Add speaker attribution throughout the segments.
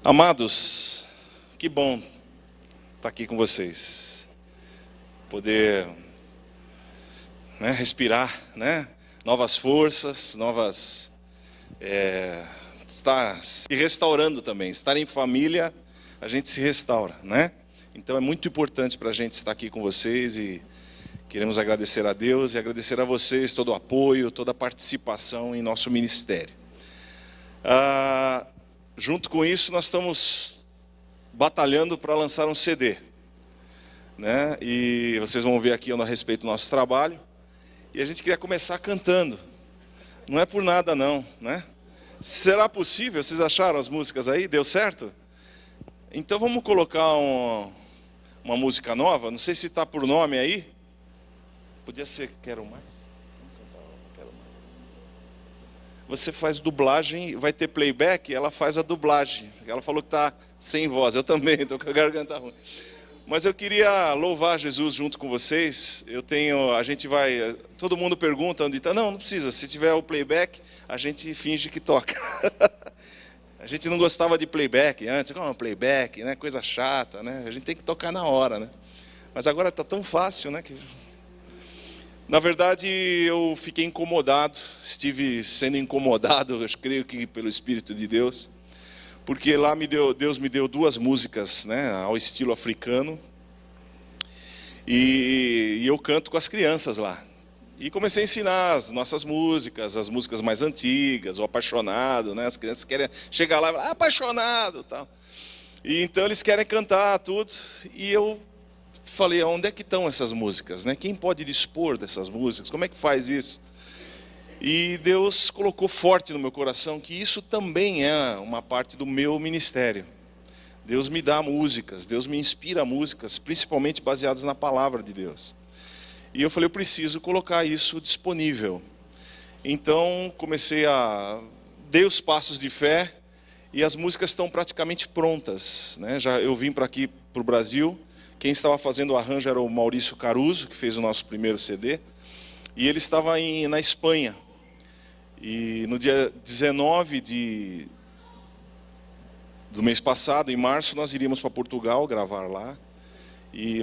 Speaker 1: Amados, que bom estar aqui com vocês, poder respirar, novas forças, estar se restaurando também, estar em família, a gente se restaura, Então é muito importante para a gente estar aqui com vocês e queremos agradecer a Deus e agradecer a vocês todo o apoio, toda a participação em nosso ministério. Junto com isso, nós estamos batalhando para lançar um CD. E vocês vão ver aqui a respeito do nosso trabalho. E a gente queria começar cantando. Não é por nada não, Será possível? Vocês acharam as músicas aí? Deu certo? Então vamos colocar uma música nova. Não sei se está por nome aí. Podia ser Quero Mais? Você faz dublagem, vai ter playback, ela faz a dublagem. Ela falou que está sem voz, eu também, estou com a garganta ruim. Mas eu queria louvar Jesus junto com vocês. Todo mundo pergunta onde está. Não precisa, se tiver o playback, a gente finge que toca. A gente não gostava de playback antes, playback, coisa chata, A gente tem que tocar na hora, Mas agora está tão fácil, que... Na verdade, eu fiquei incomodado, estive sendo incomodado, eu creio que pelo Espírito de Deus, porque lá Deus me deu duas músicas, ao estilo africano, e eu canto com as crianças lá. E comecei a ensinar as nossas músicas, as músicas mais antigas, o Apaixonado, as crianças querem chegar lá e falar, apaixonado, tal. E então eles querem cantar tudo, e eu falei, onde é que estão essas músicas? Quem pode dispor dessas músicas? Como é que faz isso? E Deus colocou forte no meu coração que isso também é uma parte do meu ministério. Deus me dá músicas, Deus me inspira músicas, principalmente baseadas na palavra de Deus. E eu falei, eu preciso colocar isso disponível. Então dei os passos de fé e as músicas estão praticamente prontas. Eu vim para aqui, para o Brasil. Quem estava fazendo o arranjo era o Maurício Caruso, que fez o nosso primeiro CD. E ele estava na Espanha. E no dia 19 do mês passado, em março, nós iríamos para Portugal gravar lá.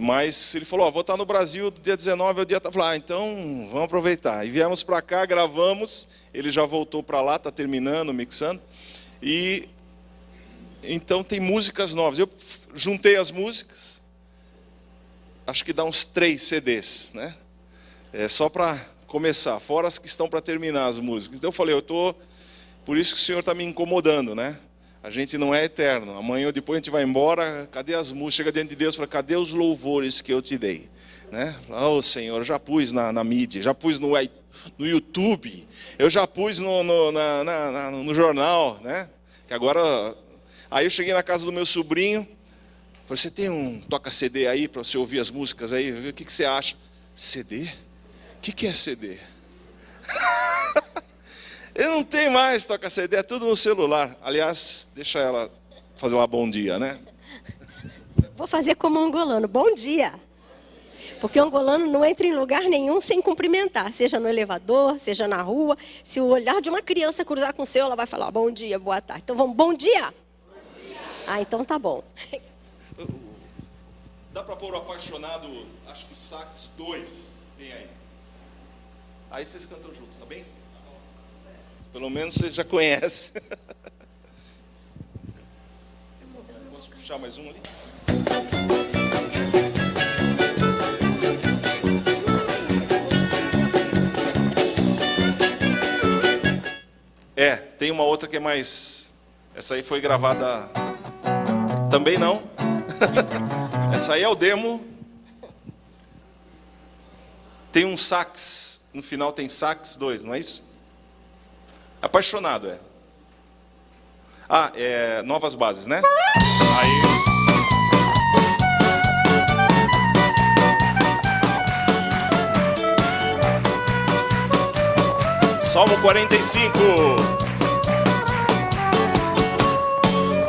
Speaker 1: Mas ele falou, vou estar no Brasil, do dia 19 ao dia... Eu falei, então vamos aproveitar. E viemos para cá, gravamos. Ele já voltou para lá, está terminando, mixando. E então tem músicas novas. Eu juntei as músicas. Acho que dá uns 3 CDs, Só para começar, fora as que estão para terminar as músicas. Então eu falei, por isso que o Senhor está me incomodando, A gente não é eterno. Amanhã ou depois a gente vai embora, cadê as músicas? Chega diante de Deus e fala, cadê os louvores que eu te dei? Senhor, eu já pus na mídia, já pus no YouTube, eu já pus no jornal, Que agora... Aí eu cheguei na casa do meu sobrinho, falei, você tem um toca-CD aí para você ouvir as músicas aí? O que você acha? CD? O que é CD? Ele não tem mais toca-CD, é tudo no celular. Aliás, deixa ela fazer lá bom dia,
Speaker 2: Vou fazer como angolano, bom dia. Porque o angolano não entra em lugar nenhum sem cumprimentar, seja no elevador, seja na rua. Se o olhar de uma criança cruzar com o seu, ela vai falar, bom dia, boa tarde. Então vamos, bom dia? Bom dia. Então tá bom.
Speaker 1: Dá para pôr o Apaixonado, acho que sax 2, tem aí. Aí vocês cantam junto, tá bem? Pelo menos vocês já conhecem. Posso puxar mais um ali? Tem uma outra que é mais... Essa aí foi gravada... Também não. Essa aí é o demo. Tem um sax. No final tem sax 2, não é isso? Apaixonado, é Novas Bases, Aí... Salmo 45.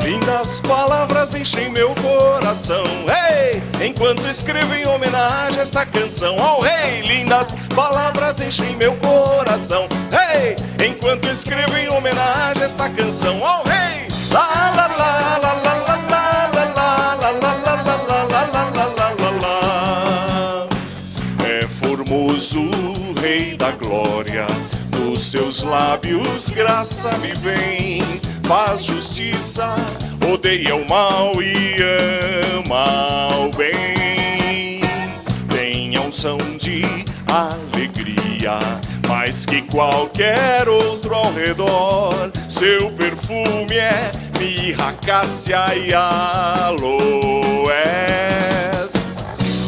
Speaker 1: Lindas palavras enchem meu coração, hey! Enquanto escrevo em homenagem a esta canção ao rei. Lindas palavras enchem meu coração, hey! Enquanto escrevo em homenagem a esta canção ao rei. La la la la la seus lábios graça me vem. Faz justiça, odeia o mal e ama o bem. Tem a unção de alegria, mais que qualquer outro ao redor. Seu perfume é mirra, cássia e aloés.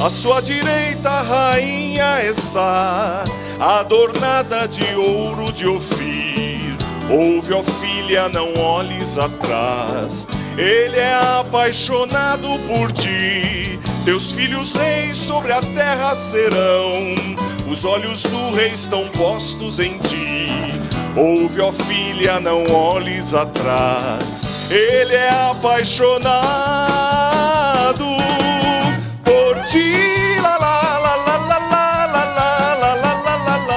Speaker 1: À sua direita a rainha está, adornada de ouro de Ofir. Ouve, ó filha, não olhes atrás, ele é apaixonado por ti. Teus filhos reis sobre a terra serão, os olhos do rei estão postos em ti. Ouve, ó filha, não olhes atrás, ele é apaixonado por ti. La la la la la la la la la la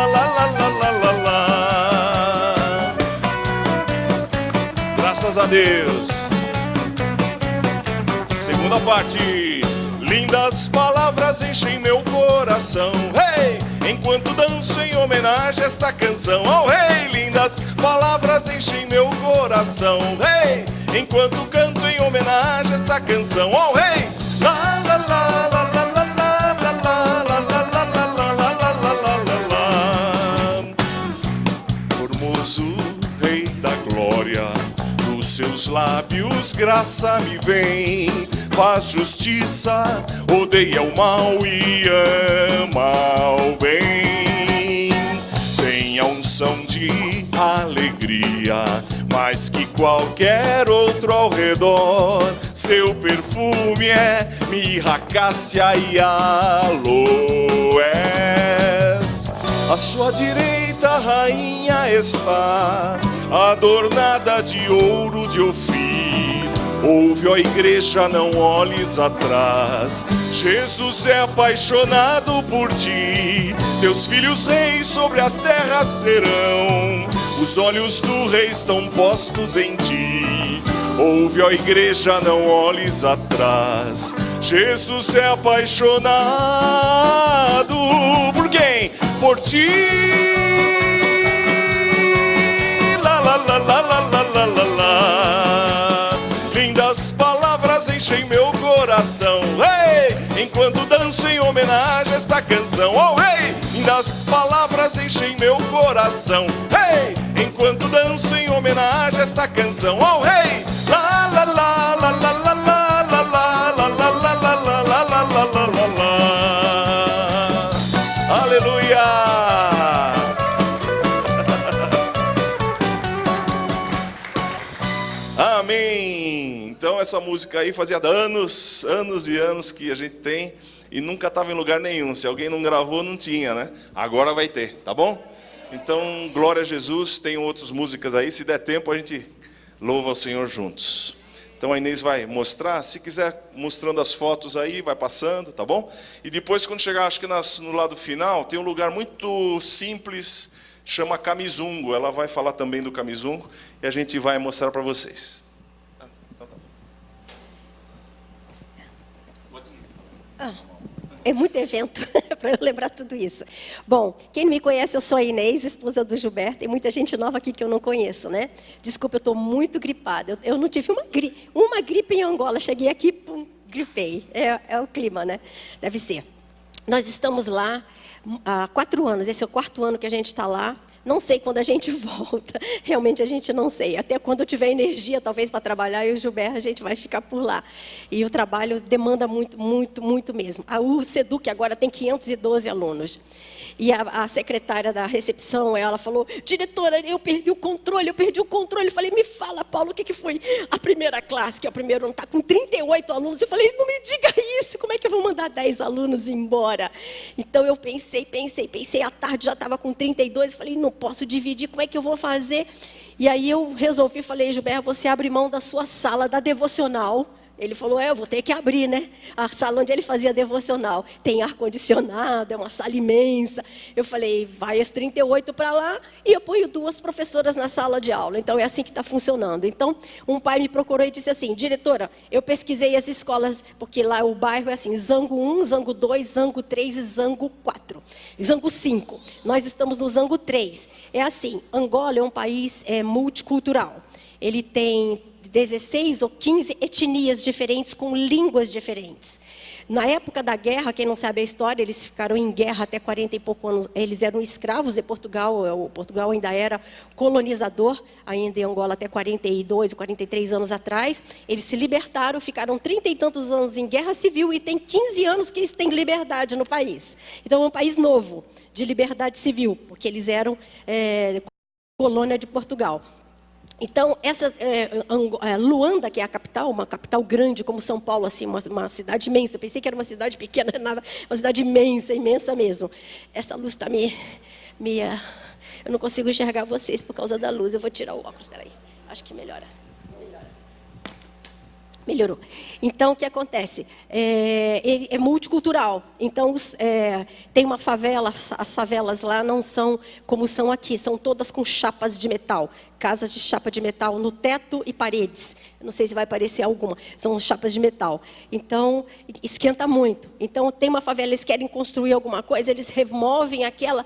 Speaker 1: la la la la la. Graças a Deus. Segunda parte. Lindas palavras enchem meu coração, hey! Enquanto danço em homenagem a esta canção ao rei. Lindas palavras enchem meu coração, hey! Enquanto canto em homenagem a esta canção ao rei. La la la la la la la la la la la la la la la la. Formoso Rei da glória, dos seus lábios graça me vem. Faz justiça, odeia o mal e ama o bem. Tem a unção de alegria, mais que qualquer outro ao redor. Seu perfume é mirra, cássia e aloés. À sua direita a rainha está, adornada de ouro de Ofir. Ouve, ó igreja, não olhes atrás, Jesus é apaixonado por ti. Teus filhos reis sobre a terra serão, os olhos do rei estão postos em ti. Ouve, ó igreja, não olhes atrás, Jesus é apaixonado por quem? Por ti. La la la la la la la la la. Lindas palavras enchem meu coração, hey! Enquanto danço em homenagem a esta canção ao rei. Lindas palavras enchem meu coração, hey! Enquanto danço em homenagem a esta canção ao rei. La la la la la la la la la la la la la la la la la la. Aleluia! Amém! Então essa música aí fazia anos e anos que a gente tem e nunca estava em lugar nenhum. Se alguém não gravou, não tinha, né? Agora vai ter, tá bom? Então, glória a Jesus. Tem outras músicas aí, se der tempo a gente louva ao Senhor juntos. Então a Inês vai mostrar, se quiser mostrando as fotos aí, vai passando, tá bom? E depois quando chegar, acho que no lado final, tem um lugar muito simples, chama Camisungo. Ela vai falar também do Camisungo e a gente vai mostrar para vocês.
Speaker 2: É muito evento para eu lembrar tudo isso. Bom, quem não me conhece, eu sou a Inês, esposa do Gilberto. Tem muita gente nova aqui que eu não conheço, né? Desculpa, eu estou muito gripada. Eu não tive uma gripe em Angola. Cheguei aqui, pum, gripei. É o clima, né? Deve ser. Nós estamos lá há 4 anos. Esse é o 4º ano que a gente está lá. Não sei quando a gente volta, realmente a gente não sei. Até quando eu tiver energia, talvez, para trabalhar, eu e o Gilberto, a gente vai ficar por lá. E o trabalho demanda muito, muito, muito mesmo. O SEDUC agora tem 512 alunos. E a secretária da recepção, ela falou, diretora, eu perdi o controle. Eu falei, me fala, Paulo, o que foi a primeira classe, que é o primeiro ano, está com 38 alunos. Eu falei, não me diga isso, como é que eu vou mandar 10 alunos embora? Então eu pensei, à tarde já estava com 32, eu falei, não posso dividir, como é que eu vou fazer? E aí eu resolvi, falei, Gilberto, você abre mão da sua sala, da devocional. Ele falou, eu vou ter que abrir, né? A sala onde ele fazia devocional. Tem ar-condicionado, é uma sala imensa. Eu falei, vai as 38 para lá e eu ponho 2 professoras na sala de aula. Então, é assim que está funcionando. Então, um pai me procurou e disse assim, diretora, eu pesquisei as escolas, porque lá o bairro é assim, Zango 1, Zango 2, Zango 3 e Zango 4. Zango 5. Nós estamos no Zango 3. É assim, Angola é um país multicultural. Ele tem 16 ou 15 etnias diferentes com línguas diferentes. Na época da guerra, quem não sabe a história, eles ficaram em guerra até 40 e poucos anos. Eles eram escravos de Portugal. Portugal ainda era colonizador, ainda em Angola até 42 ou 43 anos atrás. Eles se libertaram, ficaram 30 e tantos anos em guerra civil e tem 15 anos que eles têm liberdade no país. Então é um país novo, de liberdade civil, porque eles eram colônia de Portugal. Então, Luanda, que é a capital, uma capital grande como São Paulo, assim, uma cidade imensa. Eu pensei que era uma cidade pequena, nada, uma cidade imensa, imensa mesmo. Essa luz está eu não consigo enxergar vocês por causa da luz. Eu vou tirar o óculos, espera aí. Acho que melhora. Melhorou. Então, o que acontece? Ele é multicultural. Então, tem uma favela, as favelas lá não são como são aqui, são todas com chapas de metal. Casas de chapa de metal no teto e paredes. Não sei se vai aparecer alguma. São chapas de metal. Então, esquenta muito. Então, tem uma favela, eles querem construir alguma coisa, eles removem aquela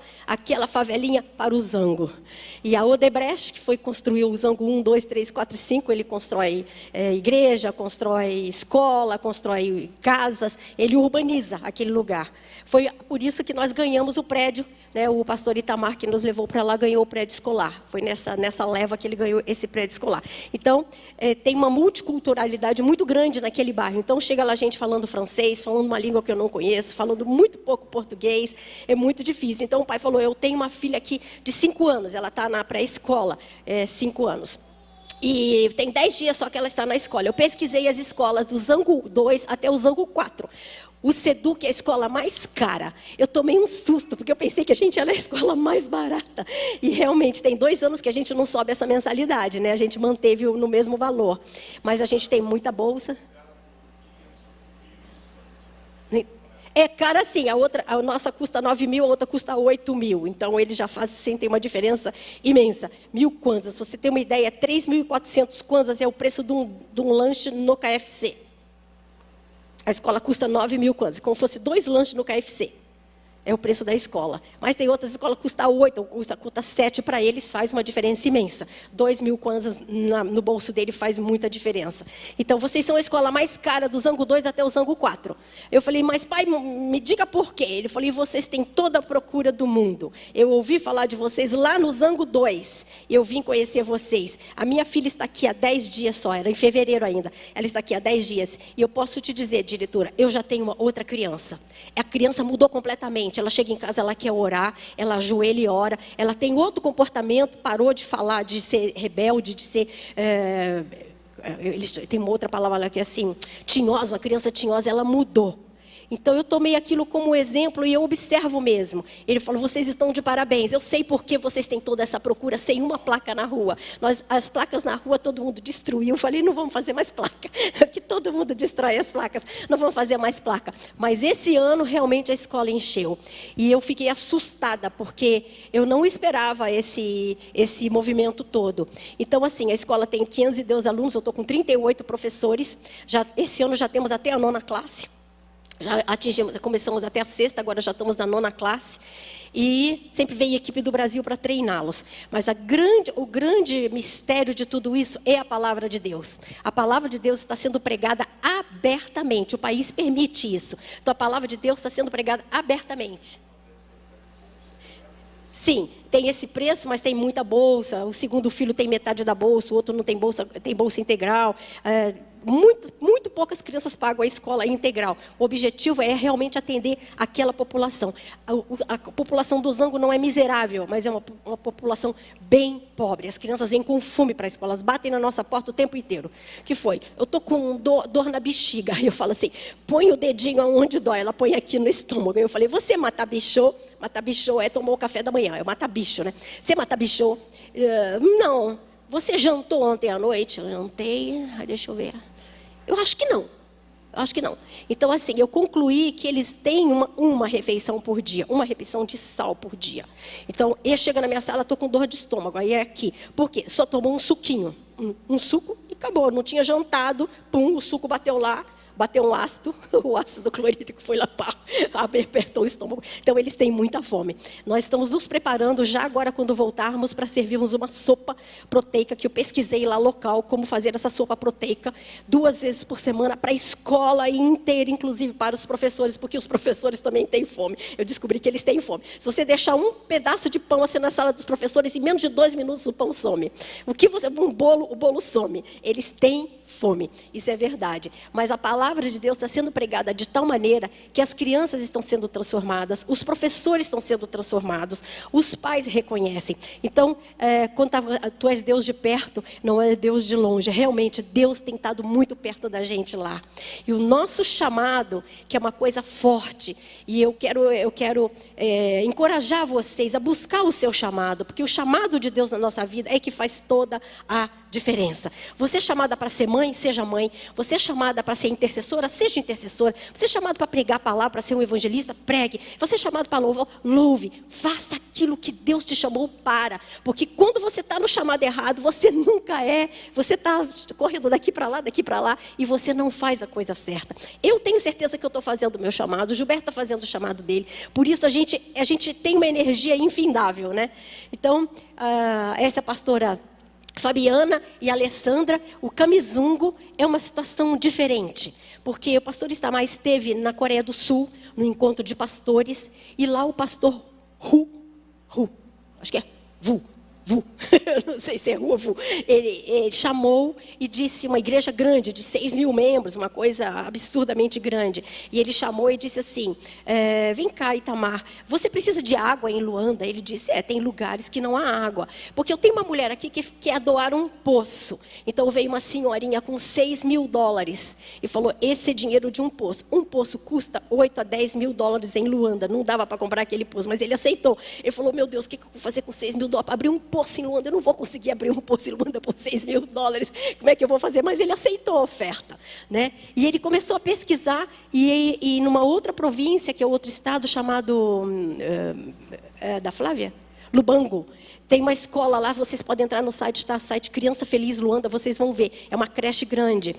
Speaker 2: favelinha para o Zango. E a Odebrecht, que foi construir o Zango 1, 2, 3, 4 e 5, ele constrói igreja, constrói escola, constrói casas, ele urbaniza aquele lugar. Foi por isso que nós ganhamos o prédio, né? O pastor Itamar, que nos levou para lá, ganhou o prédio escolar. Foi nessa leva que ele ganhou esse prédio escolar. Então, tem uma multiculturalidade muito grande naquele bairro. Então, chega lá gente falando francês, falando uma língua que eu não conheço, falando muito pouco português, é muito difícil. Então, o pai falou, eu tenho uma filha aqui de 5 anos, ela está na pré-escola, 5 anos. E tem 10 dias só que ela está na escola. Eu pesquisei as escolas do Zango 2 até o Zango 4. O Seduc é a escola mais cara. Eu tomei um susto, porque eu pensei que a gente era a escola mais barata. E realmente, tem 2 anos que a gente não sobe essa mensalidade, né? A gente manteve no mesmo valor. Mas a gente tem muita bolsa. É cara sim, a nossa custa 9 mil, a outra custa 8 mil. Então, eles já sentem uma diferença imensa. 1.000 kwanzas, se você tem uma ideia, 3.400 kwanzas é o preço de um lanche no KFC. A escola custa 9 mil kwanzas, como fosse 2 lanches no KFC. É o preço da escola. Mas tem outras escolas que custam 8, custa 7 para eles, faz uma diferença imensa. 2.000 kwanzas no bolso dele faz muita diferença. Então, vocês são a escola mais cara do Zango 2 até o Zango 4. Eu falei, mas pai, me diga por quê. Ele falou, e vocês têm toda a procura do mundo. Eu ouvi falar de vocês lá no Zango 2. Eu vim conhecer vocês. A minha filha está aqui há 10 dias só, era em fevereiro ainda. Ela está aqui há 10 dias. E eu posso te dizer, diretora, eu já tenho uma outra criança. A criança mudou completamente. Ela chega em casa, ela quer orar, ela ajoelha e ora, ela tem outro comportamento, parou de falar, de ser rebelde, de ser... tem uma outra palavra lá que é assim, tinhosa, uma criança tinhosa, ela mudou. Então, eu tomei aquilo como exemplo e eu observo mesmo. Ele falou, vocês estão de parabéns. Eu sei por que vocês têm toda essa procura sem uma placa na rua. As placas na rua, todo mundo destruiu. Eu falei, não vamos fazer mais placa. Que todo mundo destrói as placas. Não vamos fazer mais placa. Mas esse ano, realmente, a escola encheu. E eu fiquei assustada, porque eu não esperava esse movimento todo. Então, assim, a escola tem 502 alunos, eu estou com 38 professores. Esse ano já temos até a 9ª classe. Já começamos até a 6ª, agora já estamos na 9ª classe. E sempre vem a equipe do Brasil para treiná-los. Mas o grande mistério de tudo isso é a palavra de Deus. A palavra de Deus está sendo pregada abertamente. O país permite isso. Então, a palavra de Deus está sendo pregada abertamente. Sim, tem esse preço, mas tem muita bolsa. O segundo filho tem metade da bolsa, o outro não tem bolsa integral. Muito poucas crianças pagam a escola integral. O objetivo é realmente atender aquela população. A população do Zango não é miserável, mas é uma população bem pobre. As crianças vêm com fome para a escola, elas batem na nossa porta o tempo inteiro. O que foi? Eu estou com dor na bexiga. Aí eu falo assim, põe o dedinho aonde dói. Ela põe aqui no estômago. Aí eu falei, você mata bicho? Mata bicho tomou o café da manhã. É mata bicho, né? Você mata bicho? Não. Você jantou ontem à noite? Eu jantei. Deixa eu ver. Eu acho que não. Acho que não. Então, assim, eu concluí que eles têm uma refeição por dia, uma refeição de sal por dia. Então, ele chega na minha sala, estou com dor de estômago, aí é aqui. Por quê? Só tomou um suquinho, um suco e acabou. Não tinha jantado, pum, o suco bateu lá, bateu um ácido, o ácido clorídrico foi lá, pá, apertou o estômago. Então, eles têm muita fome. Nós estamos nos preparando já agora, quando voltarmos, para servirmos uma sopa proteica, que eu pesquisei lá local, como fazer essa sopa proteica, 2 vezes por semana, para a escola inteira, inclusive para os professores, porque os professores também têm fome. Eu descobri que eles têm fome. Se você deixar um pedaço de pão assim na sala dos professores, em menos de 2 minutos o pão some. O bolo some. Eles têm fome. Isso é verdade. Mas a palavra de Deus está sendo pregada de tal maneira que as crianças estão sendo transformadas, os professores estão sendo transformados, os pais reconhecem. Então, quando tu és Deus de perto, não é Deus de longe. Realmente, Deus tem estado muito perto da gente lá. E o nosso chamado, que é uma coisa forte, e eu quero encorajar vocês a buscar o seu chamado, porque o chamado de Deus na nossa vida é que faz toda a diferença. Você é chamada para ser mãe, seja mãe. Você é chamada para ser intercessora, seja intercessora. Você é chamado para pregar a palavra, para ser um evangelista, pregue. Você é chamado para louvar, louve. Faça aquilo que Deus te chamou para. Porque quando você está no chamado errado, você nunca é. Você está correndo daqui para lá, e você não faz a coisa certa. Eu tenho certeza que eu estou fazendo o meu chamado. O Gilberto está fazendo o chamado dele. Por isso a gente tem uma energia infindável, né? Então, essa pastora Fabiana e Alessandra, o Kamizungo é uma situação diferente, porque o pastor Itamar esteve na Coreia do Sul, no encontro de pastores, e lá o pastor acho que é Vu, eu não sei se é rua ou Vu, ele chamou e disse, uma igreja grande, de 6.000 membros, uma coisa absurdamente grande, e ele chamou e disse assim, vem cá, Itamar, você precisa de água em Luanda? Ele disse, tem lugares que não há água, porque eu tenho uma mulher aqui que quer doar um poço. Então veio uma senhorinha com $6.000 e falou, esse é dinheiro de um poço custa $8 a 10.000 em Luanda, não dava para comprar aquele poço, mas ele aceitou. Ele falou, meu Deus, o que eu vou fazer com $6.000 para abrir um poço em Luanda? Eu não vou conseguir abrir um poço em Luanda por $6.000, como é que eu vou fazer? Mas ele aceitou a oferta, né? E ele começou a pesquisar, e numa outra província, que é outro estado chamado, da Flávia? Lubango. Tem uma escola lá, vocês podem entrar no site, tá? Site Criança Feliz Luanda, vocês vão ver. É uma creche grande,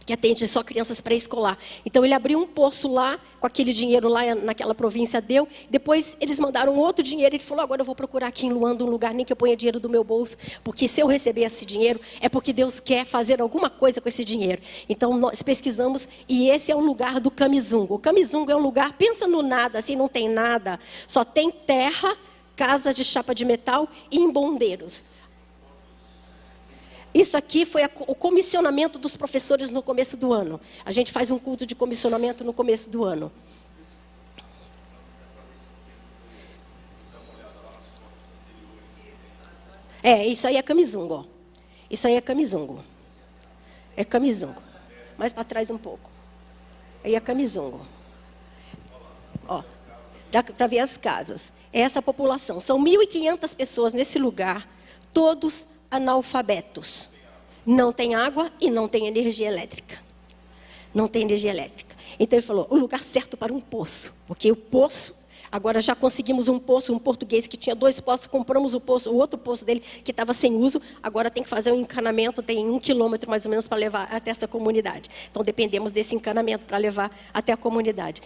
Speaker 2: que atende só crianças pré-escolar. Então, ele abriu um poço lá, com aquele dinheiro lá naquela província deu. Depois, eles mandaram outro dinheiro. Ele falou, agora eu vou procurar aqui em Luanda um lugar, nem que eu ponha dinheiro do meu bolso. Porque se eu receber esse dinheiro, é porque Deus quer fazer alguma coisa com esse dinheiro. Então, nós pesquisamos, e esse é o lugar do Kamizungo. O Kamizungo é um lugar, pensa no nada, assim, não tem nada. Só tem terra, casa de chapa de metal e embondeiros. Isso aqui foi o comissionamento dos professores no começo do ano. A gente faz um culto de comissionamento no começo do ano. Isso aí é Kamizungo, ó. Isso aí é Kamizungo. É Kamizungo. Mais para trás um pouco. Aí é Kamizungo. Ó, dá para ver as casas. É essa população. São 1.500 pessoas nesse lugar, todos analfabetos. Não tem água e não tem energia elétrica. Não tem energia elétrica. Então ele falou, o lugar certo para um poço. Porque o poço, agora já conseguimos um poço, um português que tinha 2 poços, compramos o outro poço dele que estava sem uso, agora tem que fazer um encanamento, tem 1 quilômetro mais ou menos para levar até essa comunidade. Então dependemos desse encanamento para levar até a comunidade.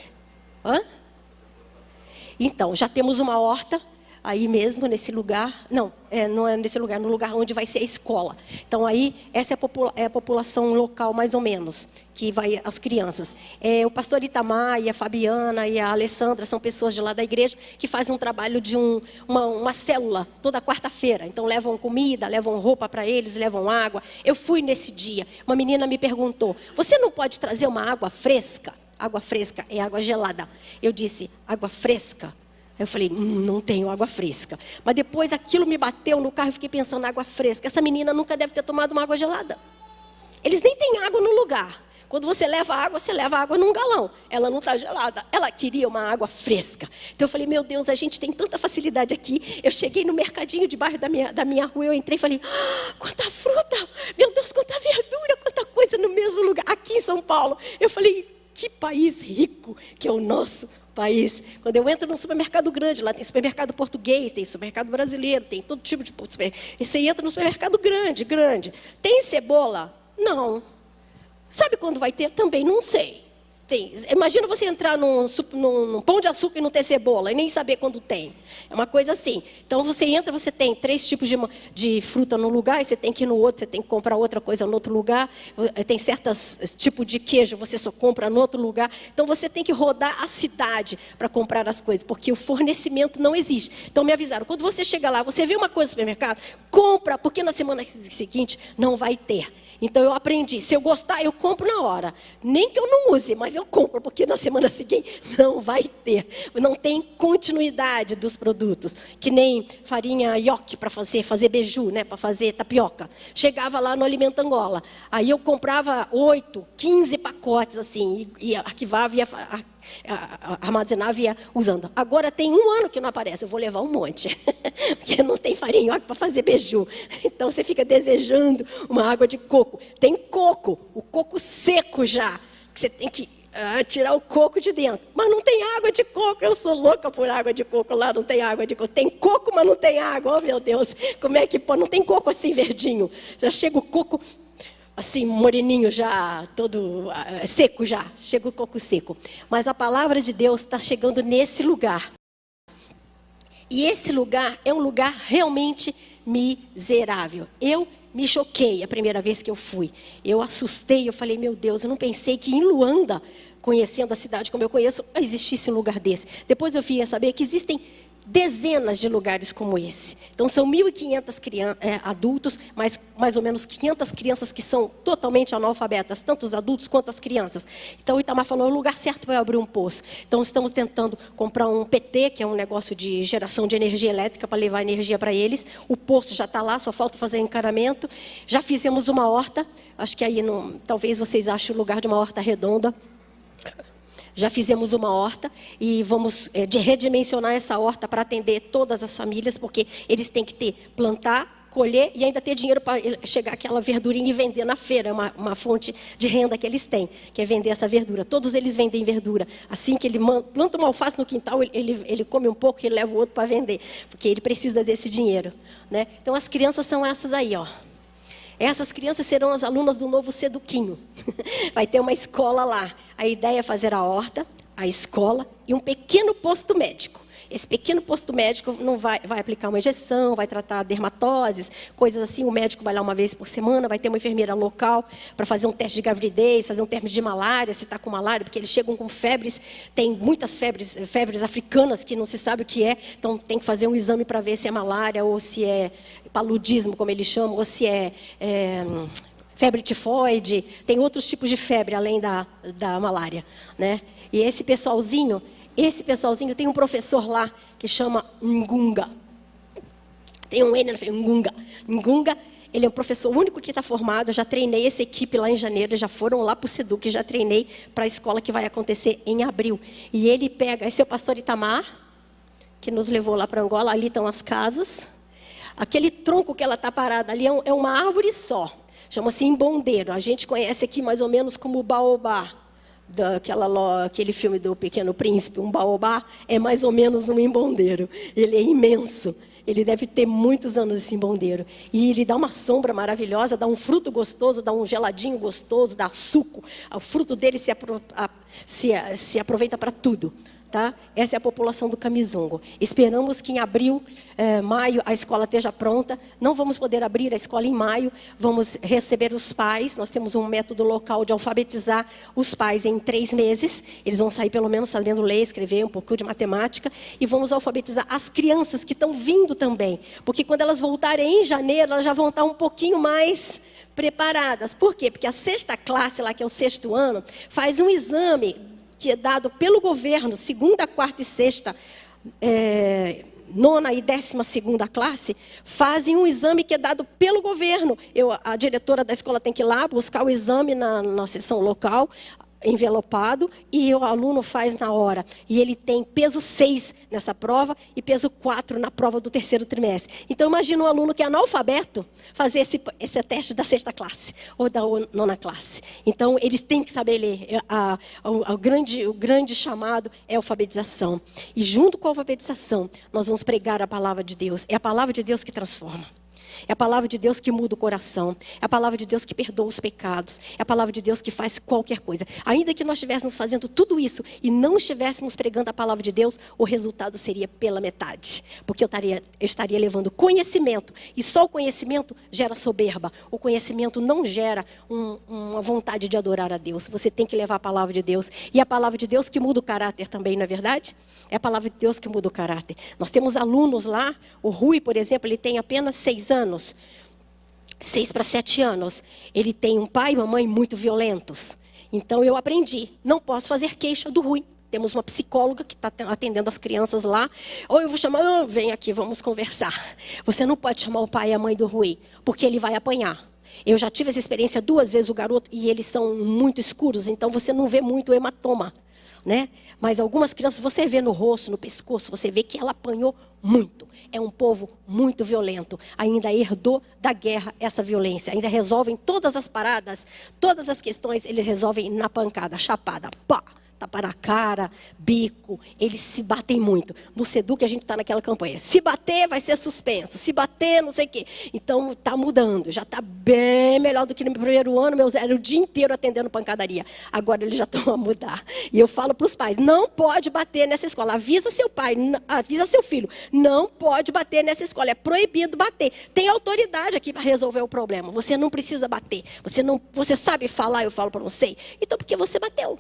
Speaker 2: Então, já temos uma horta, aí mesmo, nesse lugar, não é nesse lugar, no lugar onde vai ser a escola. Então, aí, essa é a população local, mais ou menos, que vai as crianças. O pastor Itamar e a Fabiana e a Alessandra são pessoas de lá da igreja que fazem um trabalho de uma célula, toda quarta-feira. Então, levam comida, levam roupa para eles, levam água. Eu fui nesse dia, uma menina me perguntou, você não pode trazer uma água fresca? Água fresca é água gelada. Eu disse, água fresca? Eu falei, não tenho água fresca. Mas depois aquilo me bateu no carro e fiquei pensando, água fresca. Essa menina nunca deve ter tomado uma água gelada. Eles nem têm água no lugar. Quando você leva água num galão. Ela não está gelada. Ela queria uma água fresca. Então eu falei, meu Deus, a gente tem tanta facilidade aqui. Eu cheguei no mercadinho de bairro da minha rua, eu entrei e falei, quanta fruta, meu Deus, quanta verdura, quanta coisa no mesmo lugar. Aqui em São Paulo. Eu falei, que país rico que é o nosso país. Quando eu entro num supermercado grande, lá tem supermercado português, tem supermercado brasileiro, tem todo tipo de supermercado. E você entra num supermercado grande. Tem cebola? Não. Sabe quando vai ter? Também não sei. Imagina você entrar num pão de açúcar e não ter cebola, e nem saber quando tem. É uma coisa assim. Então, você entra, você tem 3 tipos de fruta no lugar, e você tem que ir no outro, você tem que comprar outra coisa no outro lugar. Tem certos tipos de queijo, você só compra no outro lugar. Então, você tem que rodar a cidade para comprar as coisas, porque o fornecimento não existe. Então, me avisaram, quando você chega lá, você vê uma coisa no supermercado, compra, porque na semana seguinte não vai ter. Então, eu aprendi, se eu gostar, eu compro na hora. Nem que eu não use, mas eu compro, porque na semana seguinte não vai ter. Não tem continuidade dos produtos. Que nem farinha nhoque para fazer beiju, né, para fazer tapioca. Chegava lá no Alimento Angola. Aí eu comprava 8, 15 pacotes, assim, e arquivava e armazenava e ia usando. Agora tem 1 ano que não aparece, eu vou levar um monte. Porque não tem farinha nhoque para fazer beiju. Então você fica desejando uma água de coco. Tem coco, o coco seco já, que você tem que tirar o coco de dentro. Mas não tem água de coco, eu sou louca por água de coco, lá não tem água de coco. Tem coco, mas não tem água, oh meu Deus, como é que pode? Não tem coco assim verdinho. Já chega o coco assim, moreninho já, todo seco já, chega o coco seco. Mas a palavra de Deus está chegando nesse lugar. E esse lugar é um lugar realmente miserável. Eu me choquei a primeira vez que eu fui. Eu assustei, eu falei, meu Deus, eu não pensei que em Luanda, conhecendo a cidade como eu conheço, existisse um lugar desse. Depois eu vim a saber que existem dezenas de lugares como esse. Então, são 1.500 adultos, mas mais ou menos 500 crianças que são totalmente analfabetas, tanto os adultos quanto as crianças. Então, o Itamar falou, é o lugar certo para abrir um poço. Então, estamos tentando comprar um PT, que é um negócio de geração de energia elétrica, para levar energia para eles. O poço já está lá, só falta fazer encanamento. Já fizemos uma horta, acho que aí, talvez vocês achem o lugar de uma horta redonda. Já fizemos uma horta e vamos redimensionar essa horta para atender todas as famílias, porque eles têm que plantar, colher e ainda ter dinheiro para chegar aquela verdurinha e vender na feira. É uma fonte de renda que eles têm, que é vender essa verdura. Todos eles vendem verdura. Assim que ele planta uma alface no quintal, ele come um pouco e leva o outro para vender, porque ele precisa desse dinheiro, né? Então, as crianças são essas aí, ó. Essas crianças serão as alunas do novo Seduquinho. Vai ter uma escola lá. A ideia é fazer a horta, a escola e um pequeno posto médico. Esse pequeno posto médico não vai aplicar uma injeção, vai tratar dermatoses, coisas assim. O médico vai lá uma vez por semana, vai ter uma enfermeira local para fazer um teste de gravidez, fazer um teste de malária, se está com malária, porque eles chegam com febres, tem muitas febres africanas que não se sabe o que é, então tem que fazer um exame para ver se é malária ou se é paludismo, como eles chamam, ou se é febre tifoide. Tem outros tipos de febre além da malária, né? E esse pessoalzinho tem um professor lá que chama Ngunga. Tem um N, Ngunga. Ngunga, ele é um professor único que está formado. Eu já treinei essa equipe lá em janeiro, já foram lá para o Seduc, já treinei para a escola que vai acontecer em abril. E ele pega, esse é o pastor Itamar, que nos levou lá para Angola, ali estão as casas. Aquele tronco que ela está parada ali é uma árvore só, chama-se imbondeiro. A gente conhece aqui mais ou menos como o baobá. Aquele filme do Pequeno Príncipe, um baobá, é mais ou menos um imbondeiro. Ele é imenso. Ele deve ter muitos anos esse imbondeiro. E ele dá uma sombra maravilhosa, dá um fruto gostoso, dá um geladinho gostoso, dá suco. O fruto dele se aproveita para tudo. Tá? Essa é a população do Kamizongo. Esperamos que em abril, maio, a escola esteja pronta. Não vamos poder abrir a escola em maio. Vamos receber os pais. Nós temos um método local de alfabetizar os pais em 3 meses. Eles vão sair pelo menos sabendo ler, escrever, um pouco de matemática. E vamos alfabetizar as crianças que estão vindo também. Porque quando elas voltarem em janeiro, elas já vão estar um pouquinho mais preparadas. Por quê? Porque a 6ª classe, lá que é o 6º ano, faz um exame que é dado pelo governo, 2ª, 4ª e 6ª, 9ª e 12ª classe, fazem um exame que é dado pelo governo. A diretora da escola tem que ir lá buscar o exame na seção local. envelopado e o aluno faz na hora. E ele tem peso 6 nessa prova e peso 4 na prova do terceiro trimestre. Então, imagina um aluno que é analfabeto fazer esse teste da 6ª classe ou da 9ª classe. Então, eles têm que saber ler. O grande chamado é a alfabetização. E junto com a alfabetização, nós vamos pregar a palavra de Deus. É a palavra de Deus que transforma. É a palavra de Deus que muda o coração. É a palavra de Deus que perdoa os pecados. É a palavra de Deus que faz qualquer coisa. Ainda que nós estivéssemos fazendo tudo isso e não estivéssemos pregando a palavra de Deus, o resultado seria pela metade. Porque eu estaria levando conhecimento. E só o conhecimento gera soberba. O conhecimento não gera uma vontade de adorar a Deus. Você tem que levar a palavra de Deus. E a palavra de Deus que muda o caráter também, não é verdade? É a palavra de Deus que muda o caráter. Nós temos alunos lá. O Rui, por exemplo, ele tem apenas 6 anos. 6 para 7 anos. Ele tem um pai e uma mãe muito violentos. Então eu aprendi, não posso fazer queixa do Rui. Temos uma psicóloga que está atendendo as crianças lá. Ou eu vou chamar, vem aqui, vamos conversar. Você não pode chamar o pai e a mãe do Rui, porque ele vai apanhar. Eu já tive essa experiência 2 vezes, o garoto, e eles são muito escuros, então você não vê muito o hematoma, né? Mas algumas crianças você vê no rosto, no pescoço, você vê que ela apanhou muito. É um povo muito violento. Ainda herdou da guerra essa violência. Ainda resolvem todas as paradas, todas as questões, eles resolvem na pancada, chapada, pá. Tapa na cara, bico, eles se batem muito. No Seduc a gente está naquela campanha. Se bater, vai ser suspenso. Se bater, não sei o quê. Então, está mudando. Já está bem melhor do que no meu primeiro ano. Meu Zé era o dia inteiro atendendo pancadaria. Agora eles já estão a mudar. E eu falo para os pais, não pode bater nessa escola. Avisa seu pai, avisa seu filho. Não pode bater nessa escola. É proibido bater. Tem autoridade aqui para resolver o problema. Você não precisa bater. Você sabe falar, eu falo para você. Então, por que você bateu?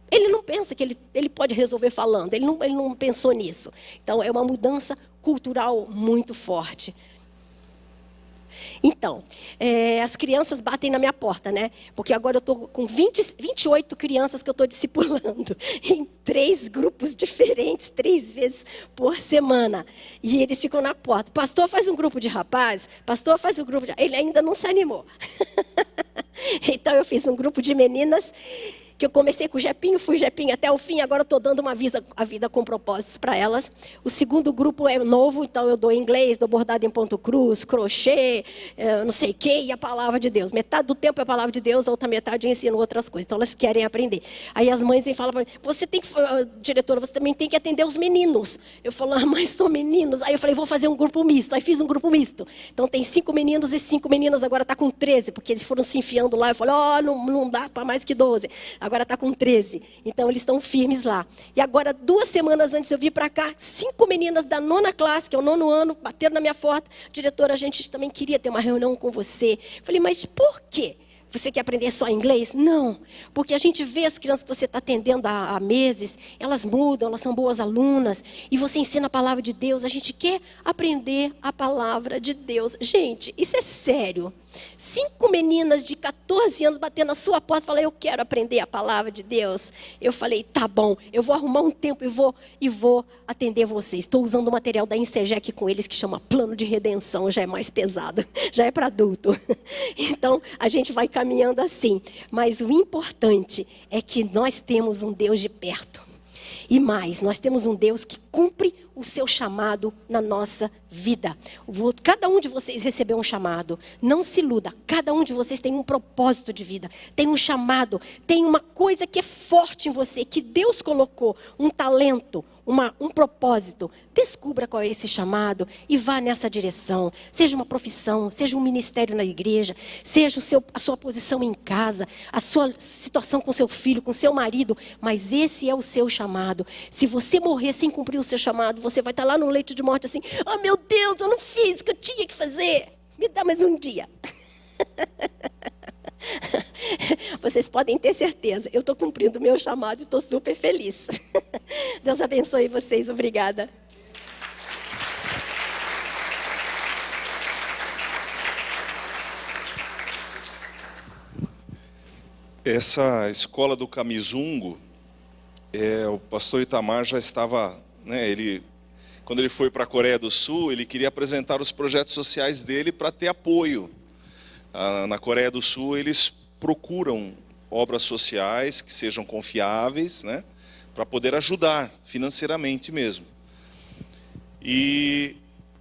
Speaker 2: Ele não pensa que ele pode resolver falando, ele não pensou nisso. Então, é uma mudança cultural muito forte. Então, as crianças batem na minha porta, né? Porque agora eu estou com 28 crianças que eu estou discipulando, em 3 grupos diferentes, 3 vezes por semana. E eles ficam na porta. Pastor, faz um grupo de rapazes. Pastor, faz um grupo de... Ele ainda não se animou. Então, eu fiz um grupo de meninas, que eu comecei com o Jepinho, fui Jepinho até o fim, agora estou dando a vida com propósitos para elas. O segundo grupo é novo, então eu dou inglês, dou bordado em ponto cruz, crochê, não sei o quê, e a palavra de Deus. Metade do tempo é a palavra de Deus, a outra metade eu ensino outras coisas. Então elas querem aprender. Aí as mães vêm e falam para mim, diretora, você também tem que atender os meninos. Eu falo, mas são meninos. Aí eu falei, vou fazer um grupo misto. Aí fiz um grupo misto. Então tem 5 meninos e 5 meninas, agora está com 13, porque eles foram se enfiando lá. Eu falei, não dá para mais que 12. Agora está com 13. Então, eles estão firmes lá. E agora, 2 semanas antes eu vim para cá, 5 meninas da 9ª classe, que é o 9º ano, bateram na minha porta. Diretora, a gente também queria ter uma reunião com você. Falei, mas por quê? Você quer aprender só inglês? Não, porque a gente vê as crianças que você está atendendo há meses, elas mudam, elas são boas alunas, e você ensina a palavra de Deus, a gente quer aprender a palavra de Deus. Gente, isso é sério. 5 meninas de 14 anos batendo na sua porta, falando, eu quero aprender a palavra de Deus. Eu falei, tá bom, eu vou arrumar um tempo e vou atender vocês. Estou usando o material da Insegec com eles, que chama Plano de Redenção, já é mais pesado, já é para adulto. Então, a gente vai caminhando assim. Mas o importante é que nós temos um Deus de perto. E mais, nós temos um Deus que cumpre o seu chamado na nossa vida. Cada um de vocês recebeu um chamado. Não se iluda. Cada um de vocês tem um propósito de vida. Tem um chamado. Tem uma coisa que é forte em você. Que Deus colocou. Um talento. Um propósito. Descubra qual é esse chamado e vá nessa direção. Seja uma profissão, seja um ministério na igreja, seja a sua posição em casa, a sua situação com seu filho, com seu marido. Mas esse é o seu chamado. Se você morrer sem cumprir o seu chamado, você vai estar lá no leito de morte assim, oh meu Deus, eu não fiz o que eu tinha que fazer. Me dá mais um dia. Vocês podem ter certeza, eu estou cumprindo o meu chamado e estou super feliz. Deus abençoe vocês, obrigada.
Speaker 1: Essa escola do Camizungo, o pastor Itamar já estava, né, quando ele foi para a Coreia do Sul, ele queria apresentar os projetos sociais dele para ter apoio. Na Coreia do Sul, eles procuram obras sociais que sejam confiáveis, né, para poder ajudar financeiramente mesmo. E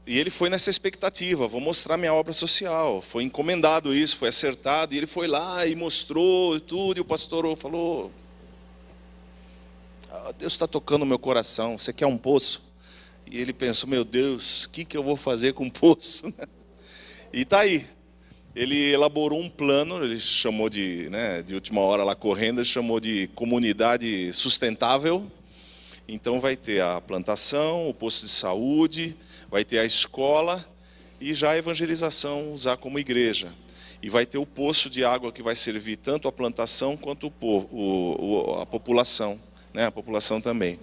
Speaker 1: ele foi nessa expectativa, vou mostrar minha obra social. Foi encomendado isso, foi acertado, e ele foi lá e mostrou tudo, e o pastor falou: Deus está tocando no meu coração, você quer um poço? E ele pensou: meu Deus, o que eu vou fazer com um poço? E está aí. Ele elaborou um plano, ele chamou de última hora lá correndo, ele chamou de comunidade sustentável. Então vai ter a plantação, o posto de saúde, vai ter a escola e já a evangelização usar como igreja. E vai ter o poço de água que vai servir tanto a plantação quanto a população, né? A população também.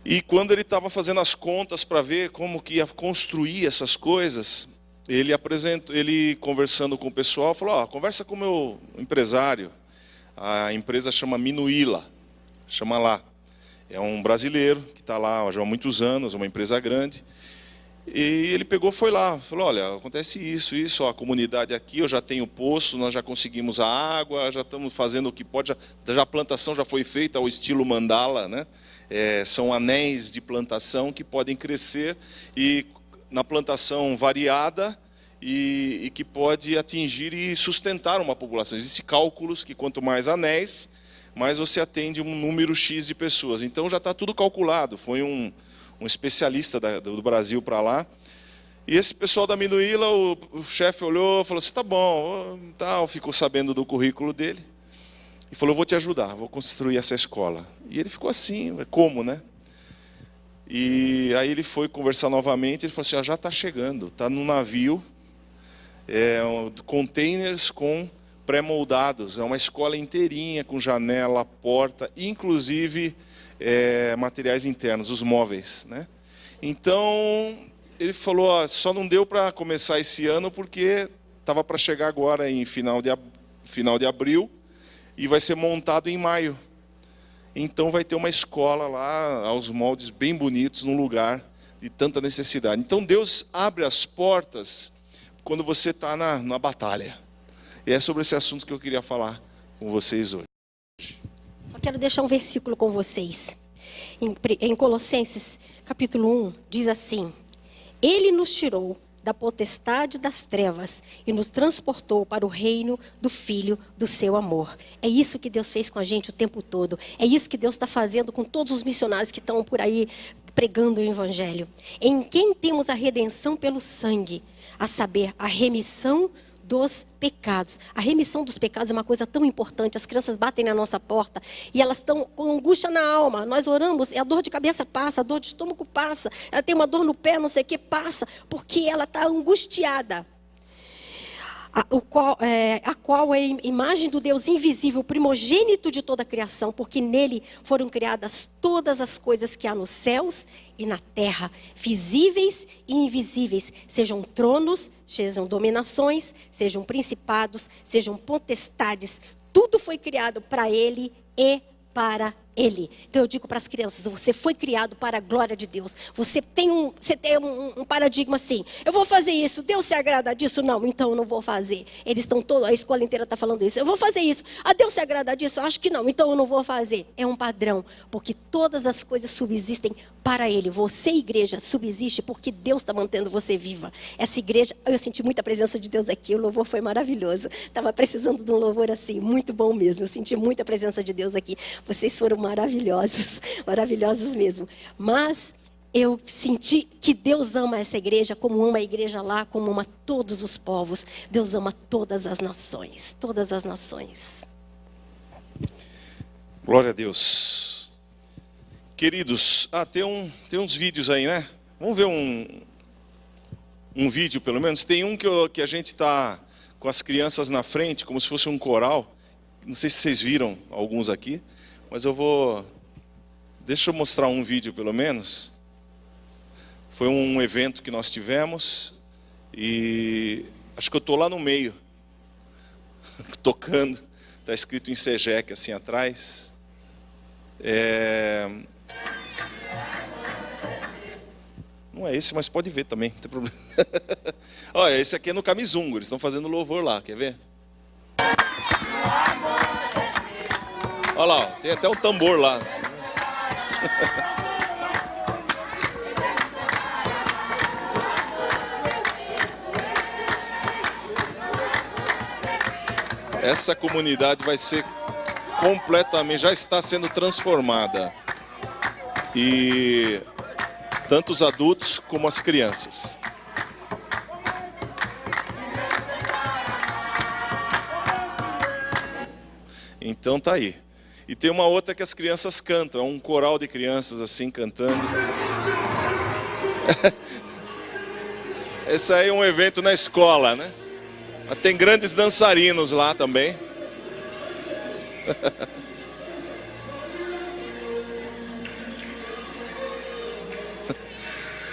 Speaker 1: E quando ele estava fazendo as contas para ver como que ia construir essas coisas, ele conversando com o pessoal, falou: conversa com o meu empresário, a empresa chama Minuíla, chama lá. É um brasileiro que está lá já há muitos anos, uma empresa grande. E ele foi lá, falou: olha, acontece isso, a comunidade aqui, eu já tenho poço, nós já conseguimos a água, já estamos fazendo o que pode, já a plantação já foi feita ao estilo mandala, né? São anéis de plantação que podem crescer e na plantação variada e que pode atingir e sustentar uma população. Existem cálculos que quanto mais anéis, mais você atende um número X de pessoas. Então já está tudo calculado. Foi um especialista do Brasil para lá. E esse pessoal da Minuíla, o chefe olhou e falou assim: tá bom, tal, ficou sabendo do currículo dele. E falou: vou te ajudar, vou construir essa escola. E ele ficou assim: como, né? E aí ele foi conversar novamente, ele falou assim: já está chegando, está no navio, containers com pré-moldados, é uma escola inteirinha, com janela, porta, inclusive materiais internos, os móveis, né? Então, ele falou: só não deu para começar esse ano porque estava para chegar agora em final de abril e vai ser montado em maio. Então vai ter uma escola lá, aos moldes bem bonitos, num lugar de tanta necessidade. Então Deus abre as portas quando você está na batalha. E é sobre esse assunto que eu queria falar com vocês hoje.
Speaker 2: Só quero deixar um versículo com vocês. Em Colossenses, capítulo 1, diz assim: Ele nos tirou da potestade das trevas e nos transportou para o reino do Filho do seu amor. É isso que Deus fez com a gente o tempo todo. É isso que Deus está fazendo com todos os missionários que estão por aí pregando o Evangelho. Em quem temos a redenção pelo sangue, a saber, a remissão dos pecados. A remissão dos pecados é uma coisa tão importante. As crianças batem na nossa porta e elas estão com angústia na alma. Nós oramos e a dor de cabeça passa, a dor de estômago passa, ela tem uma dor no pé, não sei o que, passa, porque ela está angustiada. A qual é a imagem do Deus invisível, primogênito de toda a criação, porque nele foram criadas todas as coisas que há nos céus e na terra, visíveis e invisíveis, sejam tronos, sejam dominações, sejam principados, sejam potestades, tudo foi criado para ele e para ele. Então eu digo para as crianças: você foi criado para a glória de Deus. Você tem um paradigma assim: eu vou fazer isso, Deus se agrada disso? Não, então eu não vou fazer. Eles estão todos, a escola inteira está falando isso. Eu vou fazer isso, Deus se agrada disso? Acho que não, então eu não vou fazer. É um padrão, porque todas as coisas subsistem para ele. Você, igreja, subsiste porque Deus está mantendo você viva. Essa igreja, eu senti muita presença de Deus aqui, o louvor foi maravilhoso. Estava precisando de um louvor assim, muito bom mesmo. Eu senti muita presença de Deus aqui. Vocês foram maravilhosos, maravilhosos mesmo. Mas eu senti que Deus ama essa igreja, como ama a igreja lá, como ama todos os povos. Deus ama todas as nações, todas as nações.
Speaker 1: Glória a Deus. Queridos, tem uns vídeos aí, né? Vamos ver um vídeo, pelo menos. Tem um que a gente está com as crianças na frente, como se fosse um coral. Não sei se vocês viram alguns aqui, mas deixa eu mostrar um vídeo, pelo menos. Foi um evento que nós tivemos e acho que eu estou lá no meio, tocando. Está escrito em Segec, assim atrás. Não é esse, mas pode ver também, não tem problema. Olha, esse aqui é no Camizungo, eles estão fazendo louvor lá, quer ver? Olha lá, ó, tem até um tambor lá. Essa comunidade vai ser completamente, já está sendo transformada. E tanto os adultos como as crianças. Então tá aí. E tem uma outra que as crianças cantam, é um coral de crianças assim cantando. Esse aí é um evento na escola, né? Mas tem grandes dançarinos lá também.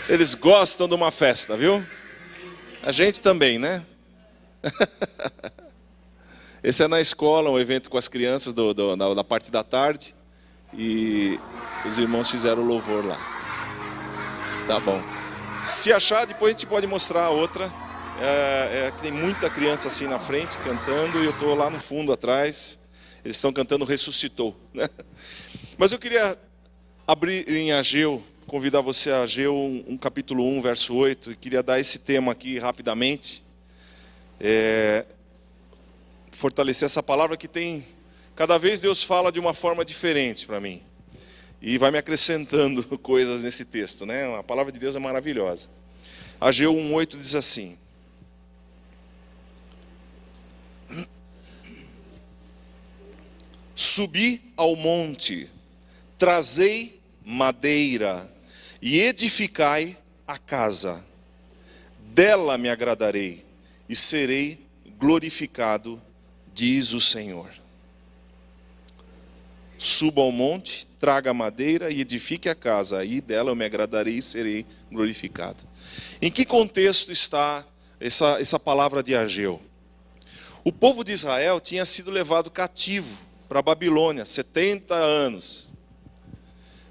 Speaker 1: Eles gostam de uma festa, viu? A gente também, né? Esse é na escola, um evento com as crianças da parte da tarde. E os irmãos fizeram o louvor lá. Tá bom. Se achar, depois a gente pode mostrar a outra. Tem muita criança assim na frente cantando e eu estou lá no fundo atrás. Eles estão cantando Ressuscitou, né? Mas eu queria abrir em Ageu, convidar você a Ageu, capítulo 1, verso 8, e queria dar esse tema aqui rapidamente. Fortalecer essa palavra que tem... Cada vez Deus fala de uma forma diferente para mim. E vai me acrescentando coisas nesse texto, né? A palavra de Deus é maravilhosa. Ageu 1:8 diz assim: Subi ao monte, trazei madeira e edificai a casa. Dela me agradarei e serei glorificado, diz o Senhor. Suba ao monte, traga madeira e edifique a casa, aí dela eu me agradarei e serei glorificado. Em que contexto está essa palavra de Ageu? O povo de Israel tinha sido levado cativo para a Babilônia, 70 anos.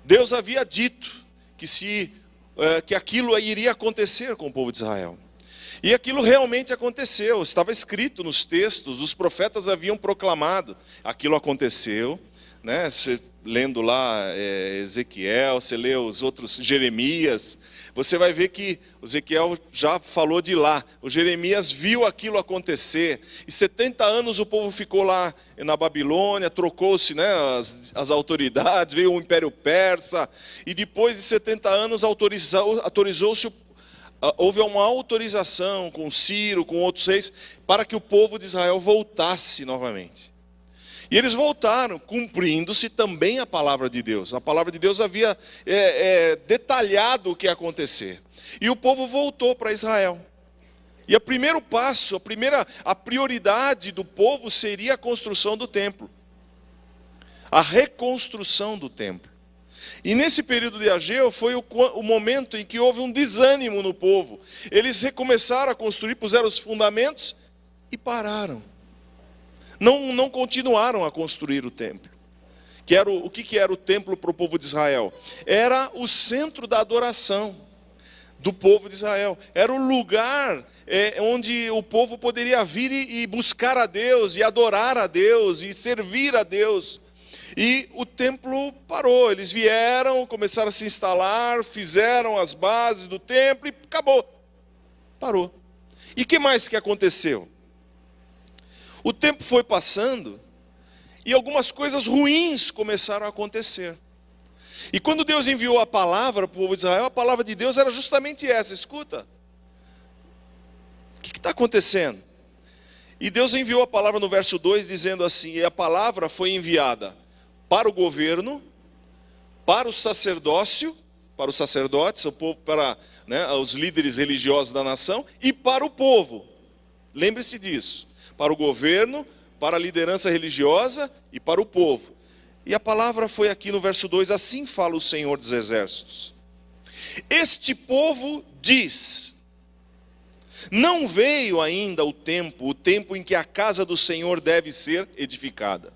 Speaker 1: Deus havia dito que aquilo iria acontecer com o povo de Israel. E aquilo realmente aconteceu, estava escrito nos textos, os profetas haviam proclamado, aquilo aconteceu. Né? Você lendo lá Ezequiel, você lê os outros, Jeremias, você vai ver que o Ezequiel já falou de lá, o Jeremias viu aquilo acontecer, e 70 anos o povo ficou lá na Babilônia, trocou-se, né, as autoridades, veio o Império Persa, e depois de 70 anos autorizou-se, houve uma autorização com Ciro, com outros reis, para que o povo de Israel voltasse novamente. E eles voltaram, cumprindo-se também a palavra de Deus. A palavra de Deus havia detalhado o que ia acontecer. E o povo voltou para Israel. E o primeiro passo, a prioridade do povo seria a construção do templo. A reconstrução do templo. E nesse período de Ageu foi o momento em que houve um desânimo no povo. Eles recomeçaram a construir, puseram os fundamentos e pararam. Não continuaram a construir o templo. O que era o templo para o povo de Israel? Era o centro da adoração do povo de Israel. Era o lugar onde o povo poderia vir e buscar a Deus, e adorar a Deus, e servir a Deus. E o templo parou. Eles vieram, começaram a se instalar, fizeram as bases do templo e acabou. Parou. E o que mais que aconteceu? O tempo foi passando e algumas coisas ruins começaram a acontecer. E quando Deus enviou a palavra para o povo de Israel, a palavra de Deus era justamente essa: escuta, o que está acontecendo? E Deus enviou a palavra no verso 2 dizendo assim: e a palavra foi enviada para o governo, para o sacerdócio, para os sacerdotes, o povo, para os líderes religiosos da nação, e para o povo. Lembre-se disso. Para o governo, para a liderança religiosa e para o povo. E a palavra foi aqui no verso 2, assim fala o Senhor dos Exércitos. Este povo diz: não veio ainda o tempo em que a casa do Senhor deve ser edificada.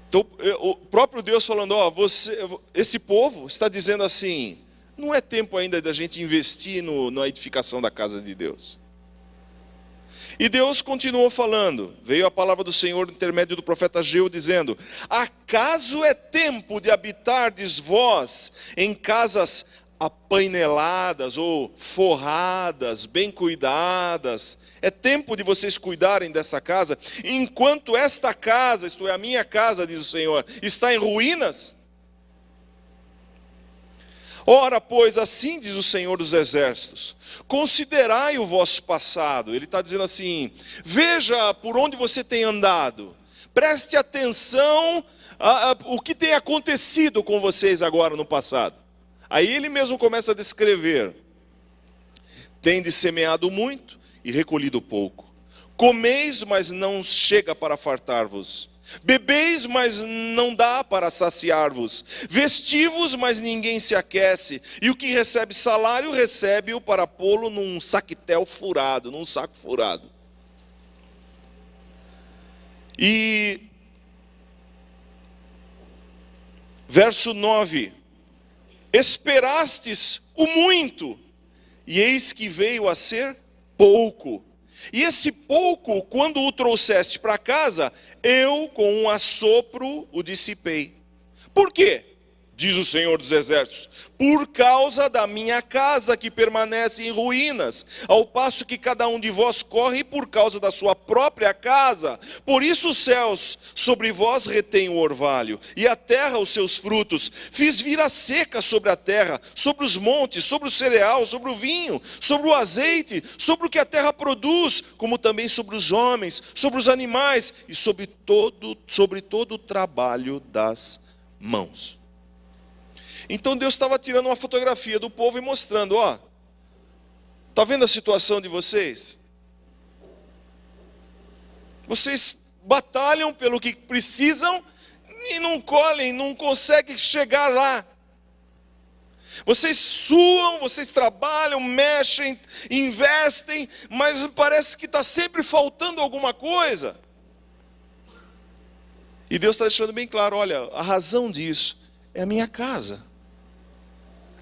Speaker 1: Então, o próprio Deus falando, esse povo está dizendo assim: não é tempo ainda da gente investir na edificação da casa de Deus. E Deus continuou falando. Veio a palavra do Senhor no intermédio do profeta Ageu, dizendo: acaso é tempo de habitardes vós em casas apaineladas ou forradas, bem cuidadas? É tempo de vocês cuidarem dessa casa, enquanto esta casa, isto é, a minha casa, diz o Senhor, está em ruínas? Ora, pois, assim diz o Senhor dos Exércitos: considerai o vosso passado. Ele está dizendo assim: veja por onde você tem andado, preste atenção o que tem acontecido com vocês agora no passado. Aí ele mesmo começa a descrever: tendes semeado muito e recolhido pouco, comeis, mas não chega para fartar-vos, bebeis, mas não dá para saciar-vos, vestivos, mas ninguém se aquece, e o que recebe salário, recebe-o para pô-lo num saquetel furado, num saco furado. E verso 9: esperastes o muito, e eis que veio a ser pouco. E esse pouco, quando o trouxeste para casa, eu com um assopro o dissipei. Por quê? Diz o Senhor dos Exércitos: por causa da minha casa que permanece em ruínas, ao passo que cada um de vós corre por causa da sua própria casa. Por isso os céus sobre vós retêm o orvalho, e a terra os seus frutos. Fiz vir a seca sobre a terra, sobre os montes, sobre o cereal, sobre o vinho, sobre o azeite, sobre o que a terra produz, como também sobre os homens, sobre os animais e sobre todo o trabalho das mãos. Então Deus estava tirando uma fotografia do povo e mostrando: ó, está vendo a situação de vocês? Vocês batalham pelo que precisam e não colhem, não conseguem chegar lá. Vocês suam, vocês trabalham, mexem, investem, mas parece que está sempre faltando alguma coisa. E Deus está deixando bem claro: olha, a razão disso é a minha casa.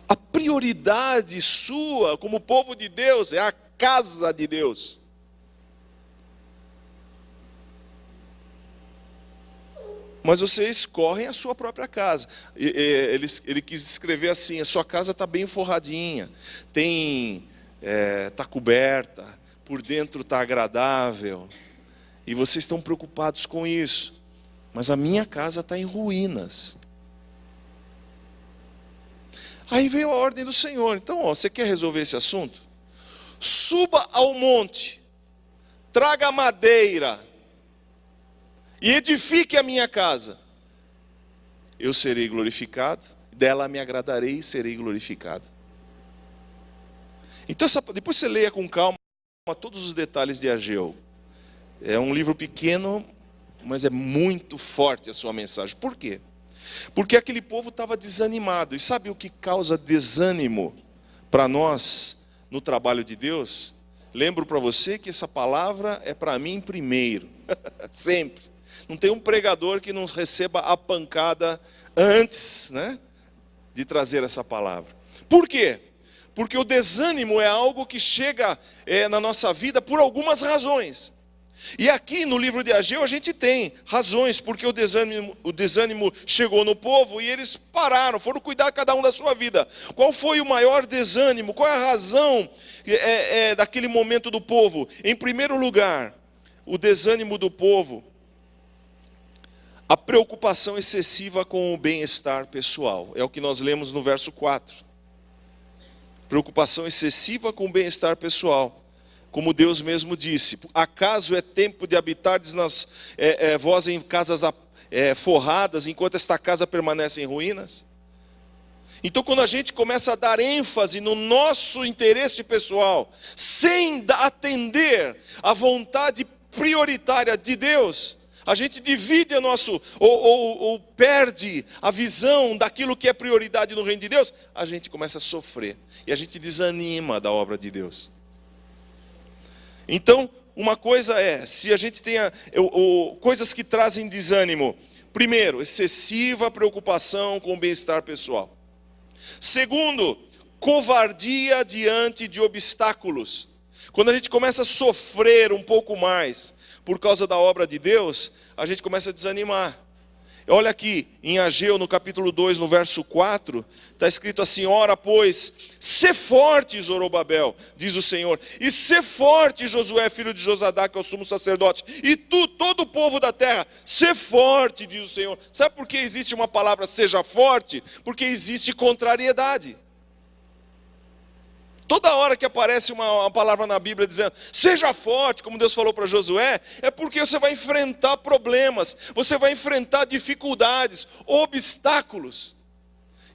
Speaker 1: A prioridade sua como povo de Deus é a casa de Deus. Mas vocês correm a sua própria casa. Ele quis escrever assim: a sua casa está bem forradinha, está coberta, por dentro está agradável, e vocês estão preocupados com isso. Mas a minha casa está em ruínas. Aí veio a ordem do Senhor: então, ó, você quer resolver esse assunto? Suba ao monte, traga madeira e edifique a minha casa. Eu serei glorificado, dela me agradarei e serei glorificado. Então, depois você leia com calma todos os detalhes de Ageu. É um livro pequeno, mas é muito forte a sua mensagem. Por quê? Porque aquele povo estava desanimado. E sabe o que causa desânimo para nós no trabalho de Deus? Lembro para você que essa palavra é para mim primeiro. Sempre. Não tem um pregador que não receba a pancada antes, né, de trazer essa palavra. Por quê? Porque o desânimo é algo que chega na nossa vida por algumas razões. E aqui no livro de Ageu a gente tem razões porque o desânimo chegou no povo e eles pararam, foram cuidar cada um da sua vida. Qual foi o maior desânimo? Qual é a razão daquele momento do povo? Em primeiro lugar, o desânimo do povo, a preocupação excessiva com o bem-estar pessoal. É o que nós lemos no verso 4. Preocupação excessiva com o bem-estar pessoal. Como Deus mesmo disse: acaso é tempo de habitardes vós em casas forradas, enquanto esta casa permanece em ruínas? Então, quando a gente começa a dar ênfase no nosso interesse pessoal, sem atender à vontade prioritária de Deus, a gente divide ou perde a visão daquilo que é prioridade no reino de Deus, a gente começa a sofrer, e a gente desanima da obra de Deus. Então, uma coisa se a gente tem coisas que trazem desânimo. Primeiro, excessiva preocupação com o bem-estar pessoal. Segundo, covardia diante de obstáculos. Quando a gente começa a sofrer um pouco mais por causa da obra de Deus, a gente começa a desanimar. Olha aqui, em Ageu, no capítulo 2, no verso 4, está escrito assim: ora, pois, sê forte, Zorobabel, diz o Senhor, e sê forte, Josué, filho de Josadac, que é o sumo sacerdote, e tu, todo o povo da terra, sê forte, diz o Senhor. Sabe por que existe uma palavra seja forte? Porque existe contrariedade. Toda hora que aparece uma palavra na Bíblia dizendo, seja forte, como Deus falou para Josué, é porque você vai enfrentar problemas, você vai enfrentar dificuldades, obstáculos.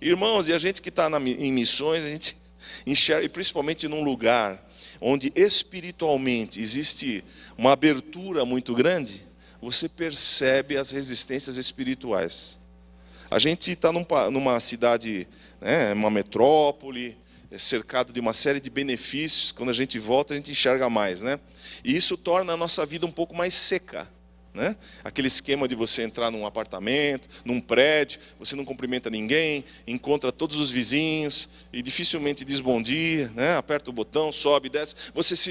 Speaker 1: Irmãos, e a gente que está em missões, a gente enxerga, e principalmente num lugar onde espiritualmente existe uma abertura muito grande, você percebe as resistências espirituais. A gente está numa cidade, né, uma metrópole, cercado de uma série de benefícios. Quando a gente volta, a gente enxerga mais, né? E isso torna a nossa vida um pouco mais seca, né? Aquele esquema de você entrar num apartamento, num prédio, você não cumprimenta ninguém, encontra todos os vizinhos e dificilmente diz bom dia, né? Aperta o botão, sobe, desce.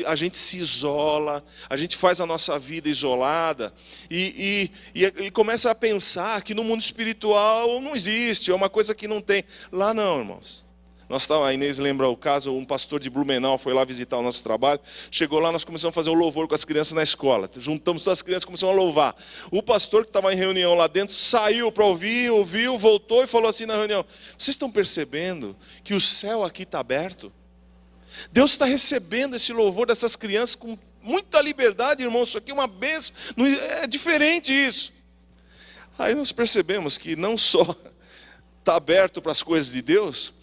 Speaker 1: A gente se isola, a gente faz a nossa vida isolada e começa a pensar que no mundo espiritual não existe, é uma coisa que não tem. Lá não, irmãos. A Inês lembra o caso, um pastor de Blumenau foi lá visitar o nosso trabalho, chegou lá, nós começamos a fazer o louvor com as crianças na escola, juntamos todas as crianças e começamos a louvar. O pastor que estava em reunião lá dentro, saiu para ouvir, ouviu, voltou e falou assim na reunião, vocês estão percebendo que o céu aqui está aberto? Deus está recebendo esse louvor dessas crianças com muita liberdade, irmão, isso aqui é uma bênção, é diferente isso. Aí nós percebemos que não só está aberto para as coisas de Deus,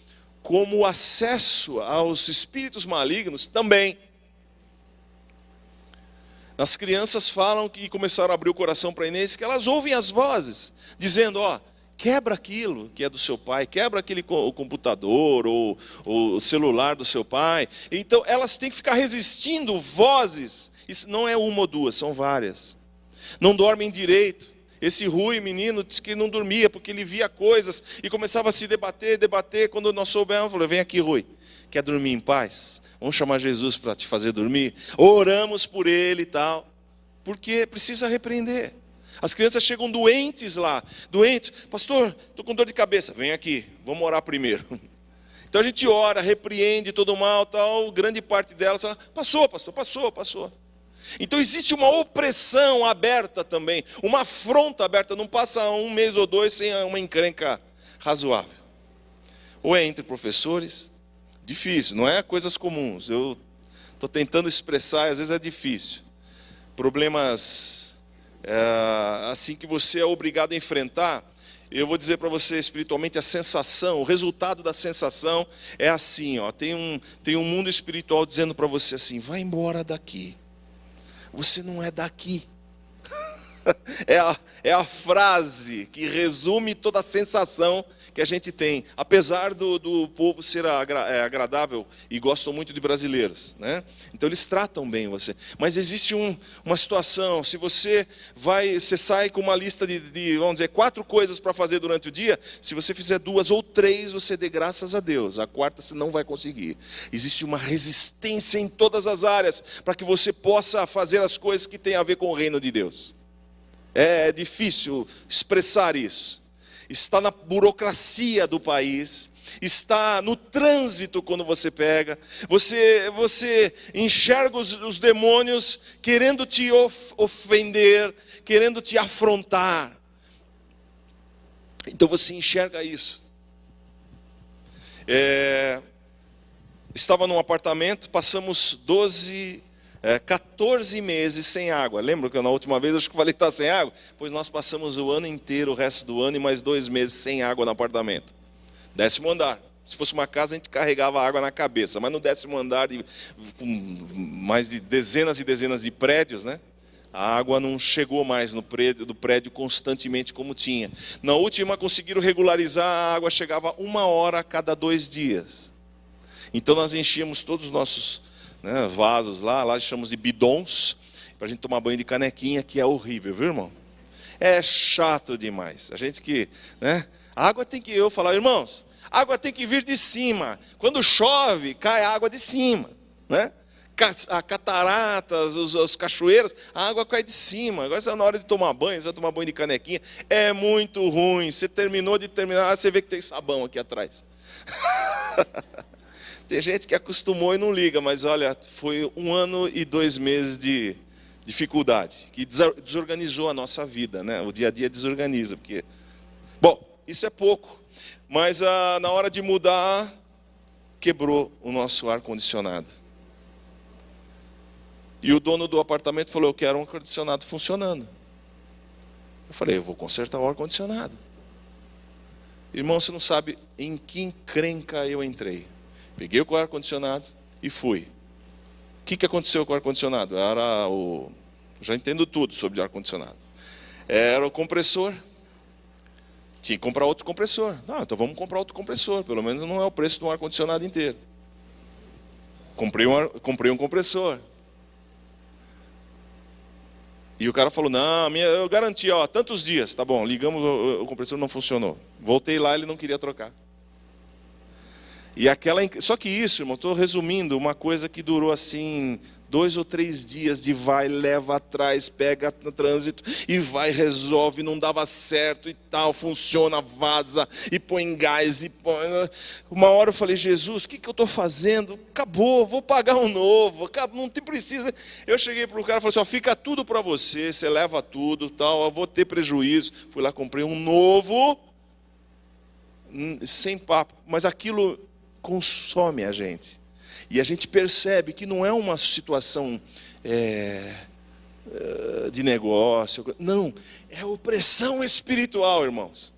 Speaker 1: como o acesso aos espíritos malignos também. As crianças falam que começaram a abrir o coração para Inês, que elas ouvem as vozes, dizendo, quebra aquilo que é do seu pai, quebra aquele computador ou o celular do seu pai. Então elas têm que ficar resistindo vozes. Isso não é uma ou duas, são várias. Não dormem direito. Esse Rui, menino, disse que não dormia, porque ele via coisas e começava a se debater. Quando nós soubemos, falou, vem aqui, Rui, quer dormir em paz? Vamos chamar Jesus para te fazer dormir? Oramos por ele e tal, porque precisa repreender. As crianças chegam doentes lá, pastor, estou com dor de cabeça, vem aqui, vamos orar primeiro. Então a gente ora, repreende todo o mal, tal, grande parte delas fala, passou, pastor, passou. Então existe uma opressão aberta também, uma afronta aberta, não passa um mês ou dois sem uma encrenca razoável. Ou é entre professores, difícil, não é coisas comuns, eu estou tentando expressar, às vezes é difícil. Problemas assim que você é obrigado a enfrentar, eu vou dizer para você espiritualmente, a sensação, o resultado da sensação é assim, tem um mundo espiritual dizendo para você assim, vai embora daqui. Você não é daqui. É a frase que resume toda a sensação que a gente tem. Apesar do povo ser agradável e gostam muito de brasileiros, né? Então eles tratam bem você. Mas existe uma situação, se você sai com uma lista de, vamos dizer, 4 coisas para fazer durante o dia, se você fizer 2 ou 3, você dê graças a Deus. A 4ª você não vai conseguir. Existe uma resistência em todas as áreas para que você possa fazer as coisas que têm a ver com o reino de Deus. É difícil expressar isso. Está na burocracia do país, está no trânsito quando você pega, você enxerga os demônios querendo te ofender, querendo te afrontar. Então você enxerga isso. Estava num apartamento, passamos 14 meses sem água. Lembra que na última vez eu acho que falei que está sem água? Pois nós passamos o ano inteiro, o resto do ano, e mais 2 meses sem água no apartamento. 10º andar. Se fosse uma casa, a gente carregava água na cabeça. Mas no 10º andar, com mais de dezenas e dezenas de prédios, né? A água não chegou mais do prédio constantemente como tinha. Na última, conseguiram regularizar, a água chegava 1 hora a cada 2 dias. Então nós enchíamos todos os nossos vasos lá chamamos de bidons, para a gente tomar banho de canequinha, que é horrível, viu, irmão? É chato demais. A gente que, a água tem que, irmãos, a água tem que vir de cima. Quando chove, cai a água de cima, né? cataratas, as cachoeiras, a água cai de cima. Agora, na hora de tomar banho, você vai tomar banho de canequinha, é muito ruim. Você terminou de terminar, você vê que tem sabão aqui atrás. Tem gente que acostumou e não liga, mas olha, foi 1 ano e 2 meses de dificuldade, que desorganizou a nossa vida, né? O dia a dia desorganiza, porque... Bom, isso é pouco, mas na hora de mudar, quebrou o nosso ar-condicionado. E o dono do apartamento falou, eu quero um ar-condicionado funcionando. Eu falei, eu vou consertar o ar-condicionado. Irmão, você não sabe em que encrenca eu entrei. Peguei o ar-condicionado e fui. O que aconteceu com o ar-condicionado? Já entendo tudo sobre ar-condicionado. Era o compressor. Tinha que comprar outro compressor. Não, então vamos comprar outro compressor. Pelo menos não é o preço de um ar-condicionado inteiro. Comprei um compressor. E o cara falou, não, eu garanti, tantos dias. Tá bom, ligamos, o compressor não funcionou. Voltei lá, ele não queria trocar. Só que isso, irmão, estou resumindo, uma coisa que durou assim 2 ou 3 dias de vai, leva atrás, pega no trânsito e vai, resolve, não dava certo e tal, funciona, vaza e põe gás e põe... Uma hora eu falei, Jesus, o que eu estou fazendo? Acabou, vou pagar um novo, não te precisa. Eu cheguei para o cara e falei assim, fica tudo para você, você leva tudo, tal, eu vou ter prejuízo. Fui lá, comprei um novo, sem papo, mas aquilo consome a gente. E a gente percebe que não é uma situação de negócio. Não, é opressão espiritual, irmãos.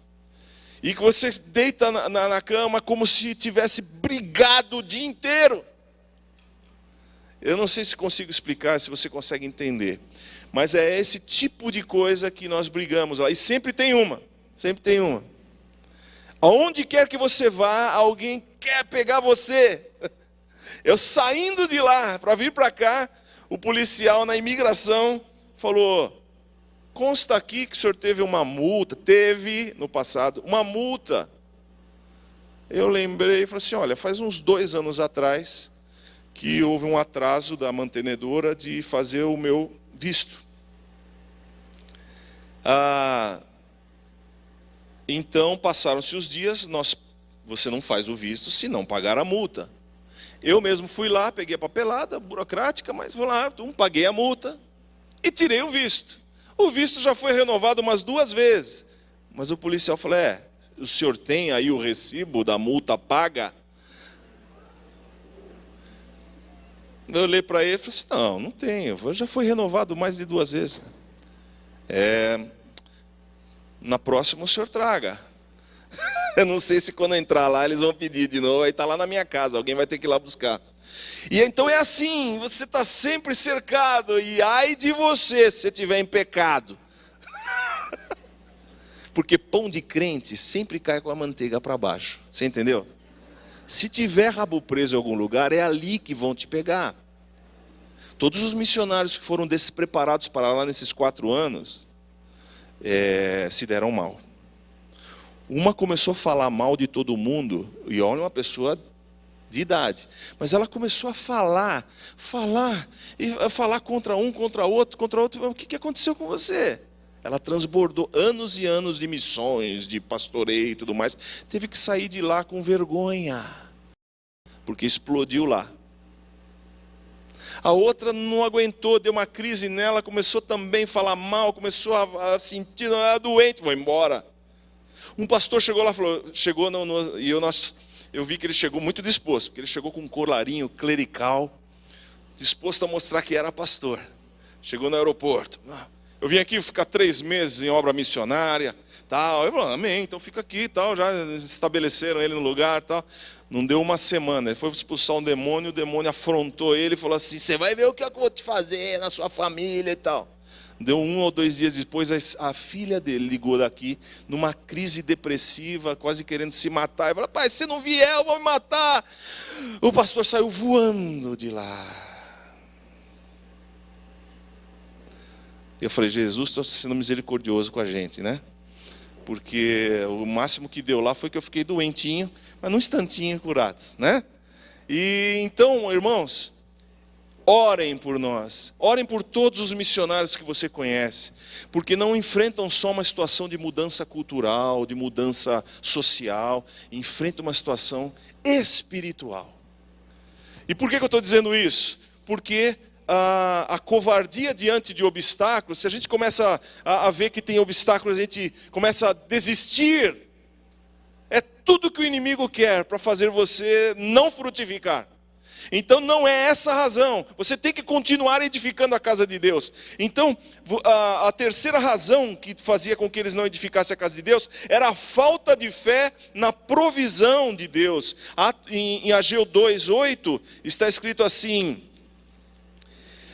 Speaker 1: E que você deita na cama como se tivesse brigado o dia inteiro. Eu não sei se consigo explicar, se você consegue entender. Mas é esse tipo de coisa que nós brigamos lá. E sempre tem uma. Sempre tem uma. Aonde quer que você vá, alguém quer pegar você. Eu saindo de lá para vir para cá, o policial na imigração falou, consta aqui que o senhor teve uma multa, teve no passado uma multa. Eu lembrei e falei assim, olha, faz uns 2 anos atrás que houve um atraso da mantenedora de fazer o meu visto. Então passaram-se os dias, você não faz o visto se não pagar a multa. Eu mesmo fui lá, peguei a papelada burocrática, mas fui lá, paguei a multa e tirei o visto. O visto já foi renovado umas 2 vezes. Mas o policial falou, o senhor tem aí o recibo da multa paga? Eu olhei para ele e falei assim, não tenho, já foi renovado mais de 2 vezes. Na próxima o senhor traga. Eu não sei se quando entrar lá eles vão pedir de novo, aí está lá na minha casa, alguém vai ter que ir lá buscar. E então é assim, você está sempre cercado, e ai de você se você estiver em pecado. Porque pão de crente sempre cai com a manteiga para baixo, você entendeu? Se tiver rabo preso em algum lugar, é ali que vão te pegar. Todos os missionários que foram despreparados para lá nesses 4 anos, se deram mal. Uma começou a falar mal de todo mundo, e olha, uma pessoa de idade, mas ela começou a falar contra um, contra outro. O que aconteceu com você? Ela transbordou anos e anos de missões, de pastoreio e tudo mais, teve que sair de lá com vergonha, porque explodiu lá. A outra não aguentou, deu uma crise nela, começou também a falar mal, começou a sentir, doente, foi embora. Um pastor chegou lá, eu vi que ele chegou muito disposto, porque ele chegou com um colarinho clerical, disposto a mostrar que era pastor. Chegou no aeroporto, eu vim aqui ficar 3 meses em obra missionária, tal. Eu falei, amém, então fica aqui, tal. Já estabeleceram ele no lugar, tal. Não deu uma semana, ele foi expulsar um demônio, o demônio afrontou ele e falou assim, você vai ver o que eu vou te fazer na sua família e tal. Deu 1 ou 2 dias depois, a filha dele ligou daqui, numa crise depressiva, quase querendo se matar. Ele falou, pai, se não vier, eu vou me matar. O pastor saiu voando de lá. Eu falei, Jesus, estou sendo misericordioso com a gente, né? Porque o máximo que deu lá foi que eu fiquei doentinho, mas num instantinho curado, né? E então, irmãos, orem por nós, orem por todos os missionários que você conhece, porque não enfrentam só uma situação de mudança cultural, de mudança social, enfrentam uma situação espiritual. E por que eu estou dizendo isso? Porque a covardia diante de obstáculos, se a gente começa a ver que tem obstáculos, a gente começa a desistir, é tudo que o inimigo quer para fazer você não frutificar. Então não é essa a razão, você tem que continuar edificando a casa de Deus. Então a terceira razão que fazia com que eles não edificassem a casa de Deus era a falta de fé na provisão de Deus. Em Ageu 2:8 está escrito assim: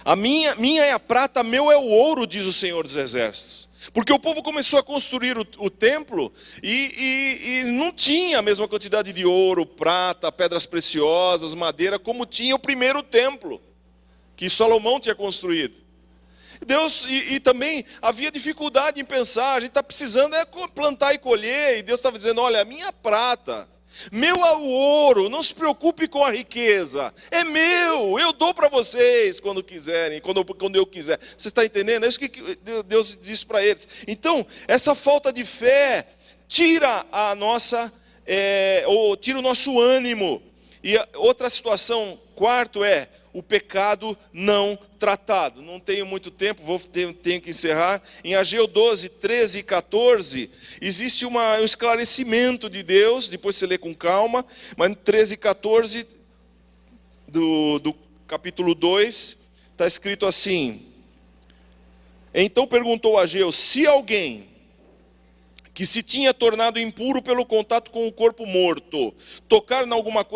Speaker 1: a minha é a prata, meu é o ouro, diz o Senhor dos Exércitos. Porque o povo começou a construir o templo e não tinha a mesma quantidade de ouro, prata, pedras preciosas, madeira, como tinha o primeiro templo, que Salomão tinha construído. Deus, e também havia dificuldade em pensar, a gente está precisando plantar e colher, e Deus estava dizendo, olha, a minha prata, meu é o ouro, não se preocupe com a riqueza, é meu, eu dou para vocês quando quiserem, quando eu quiser. Você está entendendo? É isso que Deus disse para eles. Então, essa falta de fé tira tira o nosso ânimo. E outra situação, quarto, é o pecado não tratado. Não tenho muito tempo, tenho que encerrar. Em Ageu 12, 13 e 14, existe um esclarecimento de Deus, depois você lê com calma, mas no 13 e 14 do capítulo 2, está escrito assim: então perguntou Ageu, se alguém que se tinha tornado impuro pelo contato com o corpo morto tocar em alguma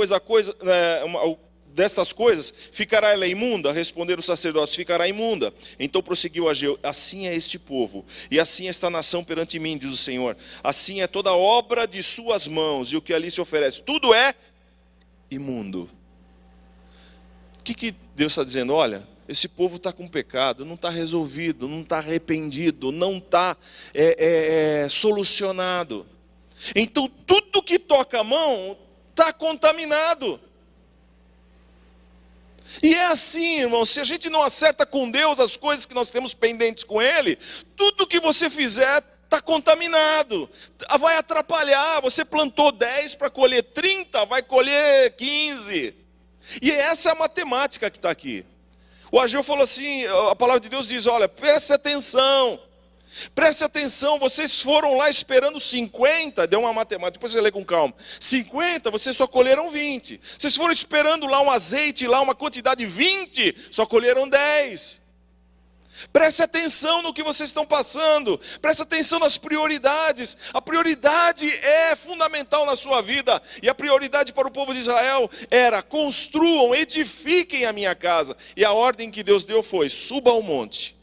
Speaker 1: dessas coisas, ficará ela imunda? Responderam os sacerdotes, ficará imunda. Então prosseguiu Ageu, assim é este povo, e assim é esta nação perante mim, diz o Senhor. Assim é toda obra de suas mãos, e o que ali se oferece, tudo é imundo. O que Deus está dizendo? Olha, esse povo está com pecado, não está resolvido, não está arrependido, não está solucionado. Então tudo que toca a mão está contaminado. E é assim, irmão, se a gente não acerta com Deus as coisas que nós temos pendentes com Ele, tudo que você fizer está contaminado, vai atrapalhar. Você plantou 10 para colher 30, vai colher 15. E essa é a matemática que está aqui. O Ageu falou assim, a palavra de Deus diz, olha, preste atenção, vocês foram lá esperando 50, deu uma matemática, depois você lê com calma, 50, vocês só colheram 20, vocês foram esperando lá um azeite, lá uma quantidade de 20, só colheram 10, preste atenção no que vocês estão passando, preste atenção nas prioridades, a prioridade é fundamental na sua vida, e a prioridade para o povo de Israel era, construam, edifiquem a minha casa, e a ordem que Deus deu foi, suba ao monte,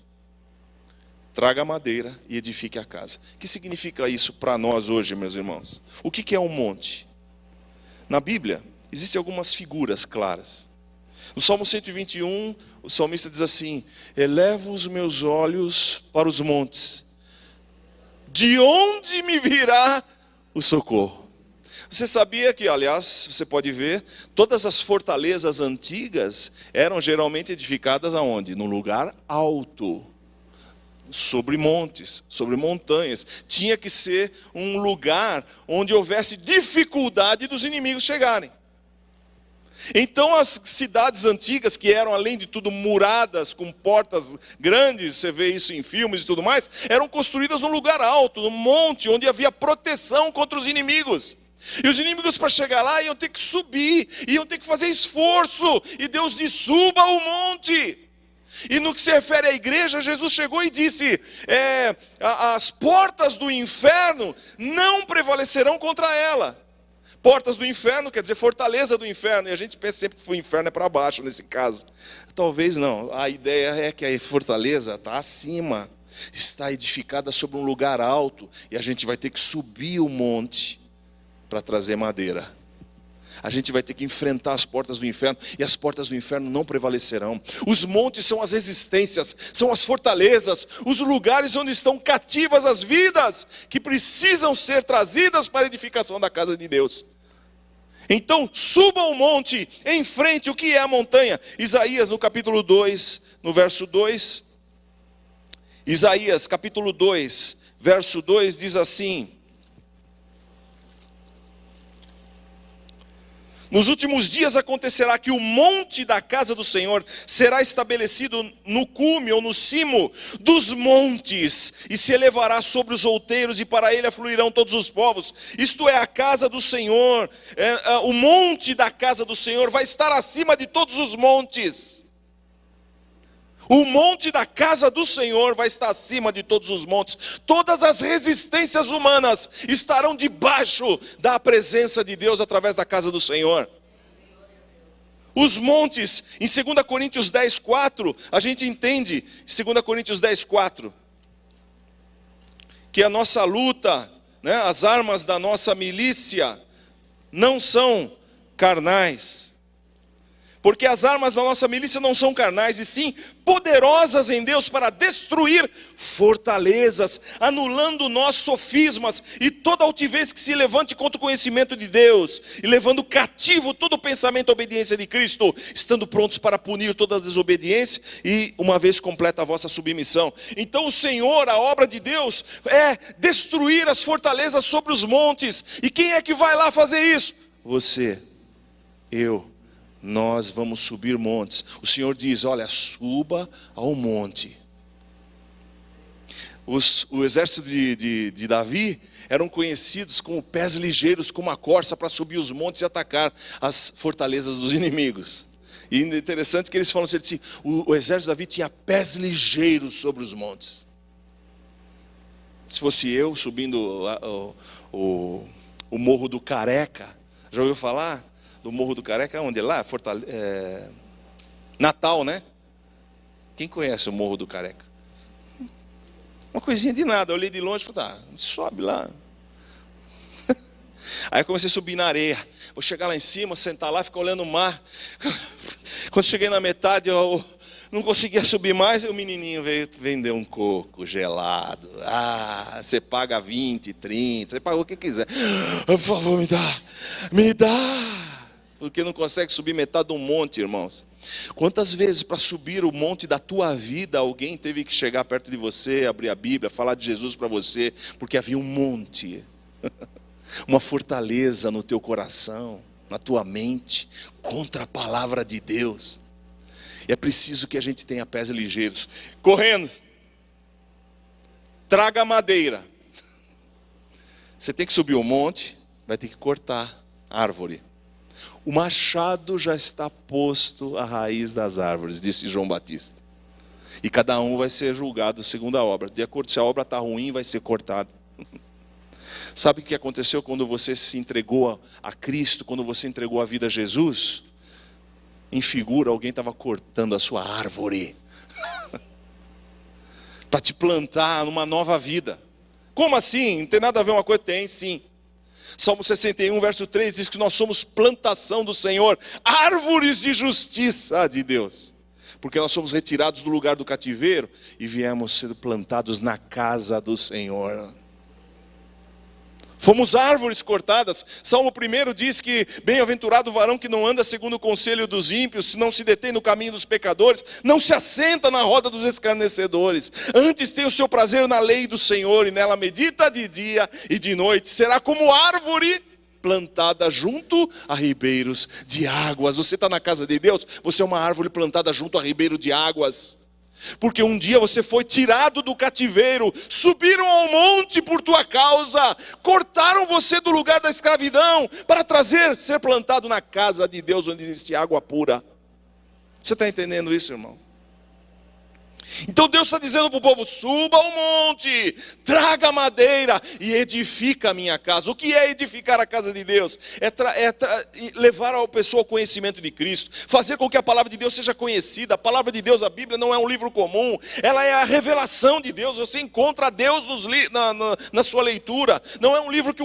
Speaker 1: traga madeira e edifique a casa. O que significa isso para nós hoje, meus irmãos? O que é um monte? Na Bíblia, existem algumas figuras claras. No Salmo 121, o salmista diz assim, elevo os meus olhos para os montes, de onde me virá o socorro? Você sabia que, aliás, você pode ver, todas as fortalezas antigas eram geralmente edificadas aonde? Num lugar alto. Sobre montes, sobre montanhas. Tinha que ser um lugar onde houvesse dificuldade dos inimigos chegarem. Então as cidades antigas, que eram além de tudo muradas, com portas grandes, você vê isso em filmes e tudo mais, eram construídas num lugar alto, num monte, onde havia proteção contra os inimigos. E os inimigos para chegar lá iam ter que subir, iam ter que fazer esforço, e Deus diz, suba o monte. E no que se refere à igreja, Jesus chegou e disse, as portas do inferno não prevalecerão contra ela. Portas do inferno quer dizer fortaleza do inferno, e a gente pensa sempre que o inferno é para baixo nesse caso. Talvez não, a ideia é que a fortaleza está acima, está edificada sobre um lugar alto, e a gente vai ter que subir o monte para trazer madeira. A gente vai ter que enfrentar as portas do inferno, e as portas do inferno não prevalecerão. Os montes são as resistências, são as fortalezas, os lugares onde estão cativas as vidas, que precisam ser trazidas para a edificação da casa de Deus. Então suba ao monte, enfrente o que é a montanha. Isaías no capítulo 2, no verso 2. Isaías capítulo 2, verso 2 diz assim: nos últimos dias acontecerá que o monte da casa do Senhor será estabelecido no cume ou no cimo dos montes, e se elevará sobre os outeiros, e para ele afluirão todos os povos. Isto é, a casa do Senhor, o monte da casa do Senhor vai estar acima de todos os montes. O monte da casa do Senhor vai estar acima de todos os montes. Todas as resistências humanas estarão debaixo da presença de Deus através da casa do Senhor. Os montes, em 2 Coríntios 10, 4, a gente entende, 2 Coríntios 10, 4, que a nossa luta, né, as armas da nossa milícia não são carnais. Porque as armas da nossa milícia não são carnais, e sim poderosas em Deus para destruir fortalezas, anulando nós sofismas e toda altivez que se levante contra o conhecimento de Deus, e levando cativo todo o pensamento à obediência de Cristo, estando prontos para punir toda a desobediência e uma vez completa a vossa submissão. Então o Senhor, a obra de Deus, é destruir as fortalezas sobre os montes. E quem é que vai lá fazer isso? Você, eu. Nós vamos subir montes. O Senhor diz, olha, suba ao monte. O exército de Davi eram conhecidos como pés ligeiros, como a corça, para subir os montes e atacar as fortalezas dos inimigos. E é interessante que eles falam assim, o exército de Davi tinha pés ligeiros sobre os montes. Se fosse eu subindo o Morro do Careca, já ouviu falar? Do Morro do Careca, onde? Lá? Natal, né? Quem conhece o Morro do Careca? Uma coisinha de nada. Eu olhei de longe e falei, sobe lá. Aí eu comecei a subir na areia. Vou chegar lá em cima, sentar lá, ficar olhando o mar. Quando cheguei na metade, eu não conseguia subir mais, e o menininho veio vender um coco gelado. Você paga 20, 30, você paga o que quiser. Por favor, me dá. Porque não consegue subir metade de um monte, irmãos. Quantas vezes para subir o monte da tua vida, alguém teve que chegar perto de você, abrir a Bíblia, falar de Jesus para você, porque havia um monte, uma fortaleza no teu coração, na tua mente, contra a palavra de Deus. E é preciso que a gente tenha pés ligeiros. Correndo, traga madeira. Você tem que subir o monte, vai ter que cortar a árvore. O machado já está posto à raiz das árvores, disse João Batista. E cada um vai ser julgado segundo a obra. De acordo, se a obra está ruim, vai ser cortada. Sabe o que aconteceu quando você se entregou a Cristo, quando você entregou a vida a Jesus? Em figura, alguém estava cortando a sua árvore. Para te plantar numa nova vida. Como assim? Não tem nada a ver uma coisa? Tem sim. Salmo 61, verso 3 diz que nós somos plantação do Senhor, árvores de justiça de Deus. Porque nós somos retirados do lugar do cativeiro e viemos sendo plantados na casa do Senhor. Fomos árvores cortadas. Salmo 1 diz que bem-aventurado o varão que não anda segundo o conselho dos ímpios, não se detém no caminho dos pecadores, não se assenta na roda dos escarnecedores. Antes tem o seu prazer na lei do Senhor e nela medita de dia e de noite. Será como árvore plantada junto a ribeiros de águas. Você está na casa de Deus, você é uma árvore plantada junto a ribeiro de águas. Porque um dia você foi tirado do cativeiro, subiram ao monte por tua causa, cortaram você do lugar da escravidão, para ser plantado na casa de Deus, onde existe água pura. Você está entendendo isso, irmão? Então Deus está dizendo para o povo, suba ao monte, traga madeira e edifica a minha casa. O que é edificar a casa de Deus? Levar a pessoa ao conhecimento de Cristo, fazer com que a palavra de Deus seja conhecida. A palavra de Deus, a Bíblia, não é um livro comum, ela é a revelação de Deus. Você encontra Deus na sua leitura. Não é um livro que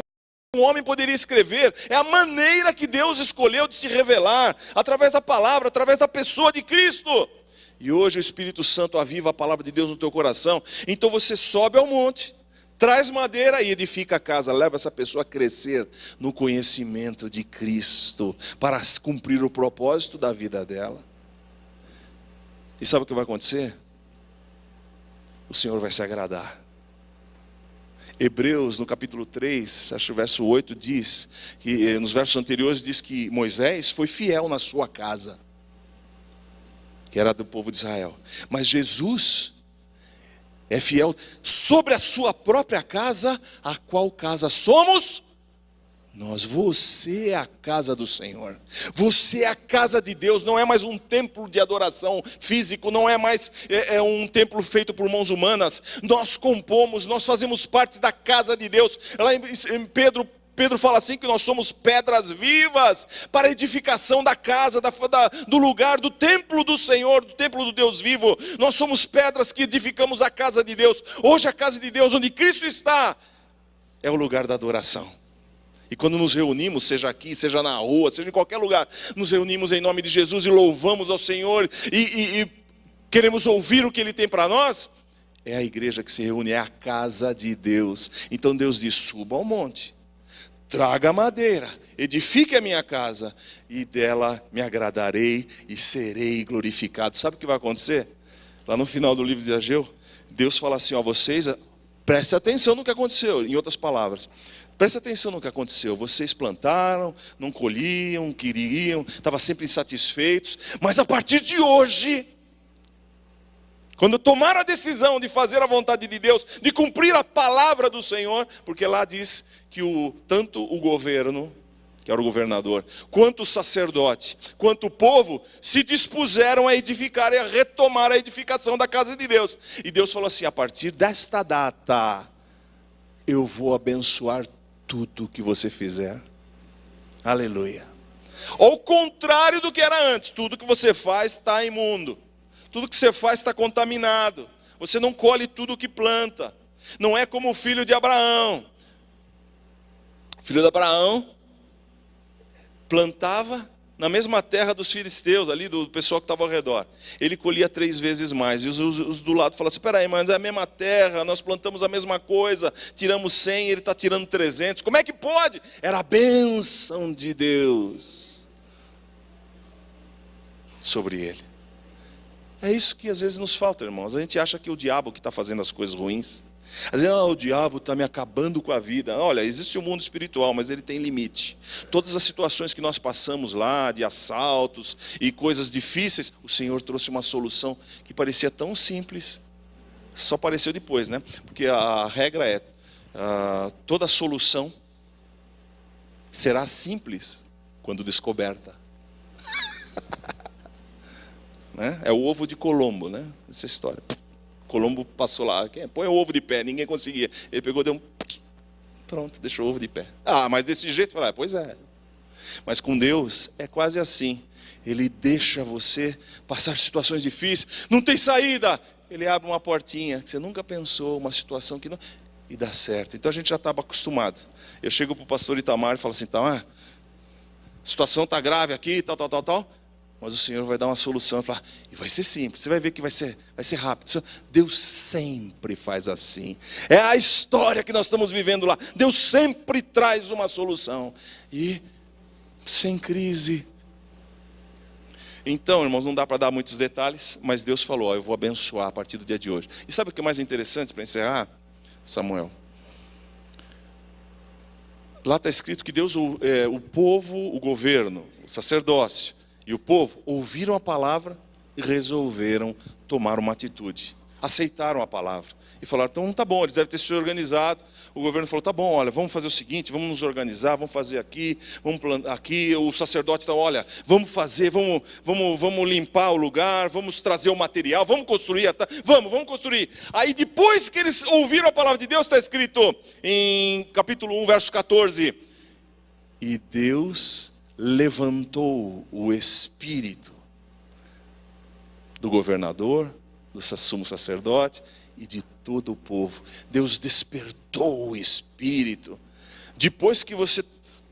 Speaker 1: um homem poderia escrever, é a maneira que Deus escolheu de se revelar, através da palavra, através da pessoa de Cristo. E hoje o Espírito Santo aviva a palavra de Deus no teu coração. Então você sobe ao monte, traz madeira e edifica a casa. Leva essa pessoa a crescer no conhecimento de Cristo, para cumprir o propósito da vida dela. E sabe o que vai acontecer? O Senhor vai se agradar. Hebreus, no capítulo 3, acho que o verso 8 diz, que nos versos anteriores diz que Moisés foi fiel na sua casa, que era do povo de Israel. Mas Jesus é fiel sobre a sua própria casa, a qual casa somos nós. Você é a casa do Senhor, você é a casa de Deus. Não é mais um templo de adoração físico, não é mais um templo feito por mãos humanas. Nós compomos, nós fazemos parte da casa de Deus. Lá em Pedro fala assim, que nós somos pedras vivas para a edificação da casa, do lugar, do templo do Senhor, do templo do Deus vivo. Nós somos pedras que edificamos a casa de Deus. Hoje a casa de Deus, onde Cristo está, é o lugar da adoração. E quando nos reunimos, seja aqui, seja na rua, seja em qualquer lugar, nos reunimos em nome de Jesus e louvamos ao Senhor e queremos ouvir o que Ele tem para nós, é a igreja que se reúne, é a casa de Deus. Então Deus diz, suba ao monte, traga madeira, edifique a minha casa, e dela me agradarei e serei glorificado. Sabe o que vai acontecer? Lá no final do livro de Ageu, Deus fala assim, vocês prestem atenção no que aconteceu. Em outras palavras, preste atenção no que aconteceu. Vocês plantaram, não colhiam, queriam, estavam sempre insatisfeitos. Mas a partir de hoje, quando tomaram a decisão de fazer a vontade de Deus, de cumprir a palavra do Senhor, porque lá diz que tanto o governo, que era o governador, quanto o sacerdote, quanto o povo, se dispuseram a edificar e a retomar a edificação da casa de Deus. E Deus falou assim, a partir desta data, eu vou abençoar tudo que você fizer. Aleluia. Ao contrário do que era antes, tudo que você faz está imundo. Tudo que você faz está contaminado. Você não colhe tudo o que planta. Não é como o filho de Abraão. O filho de Abraão plantava na mesma terra dos filisteus, ali do pessoal que estava ao redor. Ele colhia 3 vezes mais. E os do lado falavam assim, peraí, mas é a mesma terra, nós plantamos a mesma coisa, tiramos 100, ele está tirando 300. Como é que pode? Era a bênção de Deus sobre ele. É isso que às vezes nos falta, irmãos. A gente acha que é o diabo que está fazendo as coisas ruins. Às vezes, o diabo está me acabando com a vida. Olha, existe o mundo espiritual, mas ele tem limite. Todas as situações que nós passamos lá, de assaltos e coisas difíceis, o Senhor trouxe uma solução que parecia tão simples. Só apareceu depois, né? Porque a regra é, toda solução será simples quando descoberta. Né? É o ovo de Colombo, né? Essa história. Colombo passou lá, põe o ovo de pé, ninguém conseguia. Ele pegou, deu um... Pronto, deixou o ovo de pé. Mas desse jeito, pois é. Mas com Deus é quase assim. Ele deixa você passar situações difíceis. Não tem saída. Ele abre uma portinha que você nunca pensou, uma situação que não... E dá certo. Então a gente já estava acostumado. Eu chego para o pastor Itamar e falo assim, Itamar, a situação está grave aqui, tal. Mas o Senhor vai dar uma solução. E vai ser simples, você vai ver que vai ser rápido. Deus sempre faz assim. É a história que nós estamos vivendo lá. Deus sempre traz uma solução. E sem crise. Então, irmãos, não dá para dar muitos detalhes, mas Deus falou, eu vou abençoar a partir do dia de hoje. E sabe o que é mais interessante para encerrar, Samuel? Lá está escrito que Deus, o povo, o governo, o sacerdócio e o povo ouviram a palavra e resolveram tomar uma atitude. Aceitaram a palavra e falaram, então tá bom, eles devem ter se organizado. O governo falou, tá bom, olha, vamos fazer o seguinte, vamos nos organizar, vamos fazer aqui, vamos plantar aqui. O sacerdote está, olha, vamos fazer, vamos limpar o lugar, vamos trazer o material, vamos construir, vamos construir. Aí depois que eles ouviram a palavra de Deus, está escrito em capítulo 1, verso 14, e Deus levantou o espírito do governador, do sumo sacerdote e de todo o povo. Deus despertou o espírito. Depois que você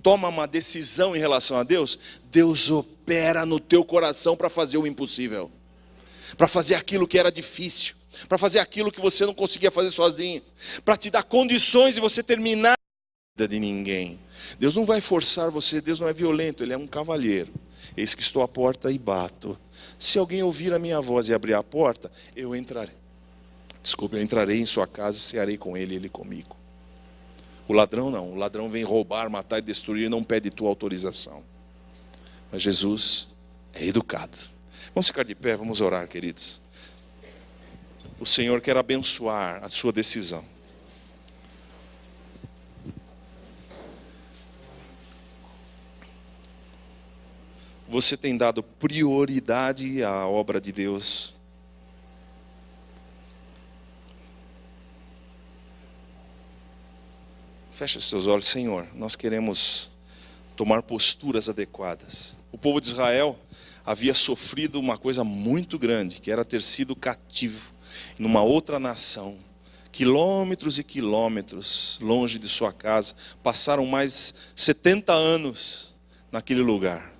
Speaker 1: toma uma decisão em relação a Deus, Deus opera no teu coração para fazer o impossível, para fazer aquilo que era difícil. para fazer aquilo que você não conseguia fazer sozinho, para te dar condições de você terminar a vida de ninguém. Deus não vai forçar você, Deus não é violento, Ele é um cavalheiro. Eis que estou à porta e bato. Se alguém ouvir a minha voz e abrir a porta, eu entrarei. Eu entrarei em sua casa e cearei com ele e ele comigo. O ladrão não, o ladrão vem roubar, matar e destruir, não pede tua autorização. Mas Jesus é educado. Vamos ficar de pé, vamos orar, queridos. O Senhor quer abençoar a sua decisão. Você tem dado prioridade à obra de Deus? Feche os teus olhos. Senhor, nós queremos tomar posturas adequadas. O povo de Israel havia sofrido uma coisa muito grande, que era ter sido cativo numa outra nação, quilômetros e quilômetros longe de sua casa. Passaram mais 70 anos naquele lugar.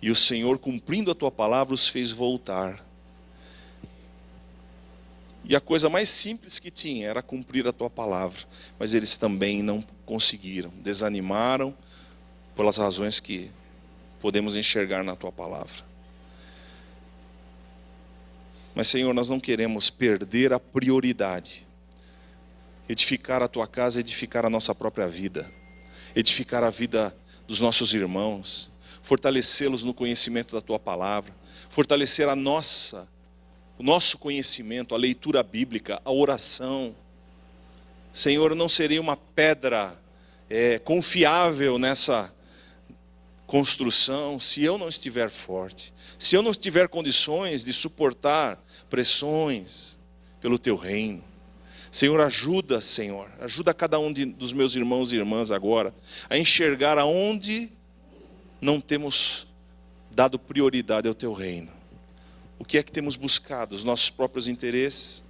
Speaker 1: E o Senhor, cumprindo a tua palavra, os fez voltar. E a coisa mais simples que tinha era cumprir a tua palavra. Mas eles também não conseguiram, desanimaram pelas razões que podemos enxergar na tua palavra. Mas, Senhor, nós não queremos perder a prioridade. Edificar a tua casa, edificar a nossa própria vida. Edificar a vida dos nossos irmãos. Fortalecê-los no conhecimento da tua palavra. Fortalecer o nosso conhecimento, a leitura bíblica, a oração. Senhor, eu não serei uma pedra confiável nessa construção se eu não estiver forte. Se eu não tiver condições de suportar pressões pelo teu reino. Senhor, ajuda, Senhor. Ajuda cada um dos meus irmãos e irmãs agora a enxergar aonde não temos dado prioridade ao teu reino. O que é que temos buscado? Os nossos próprios interesses?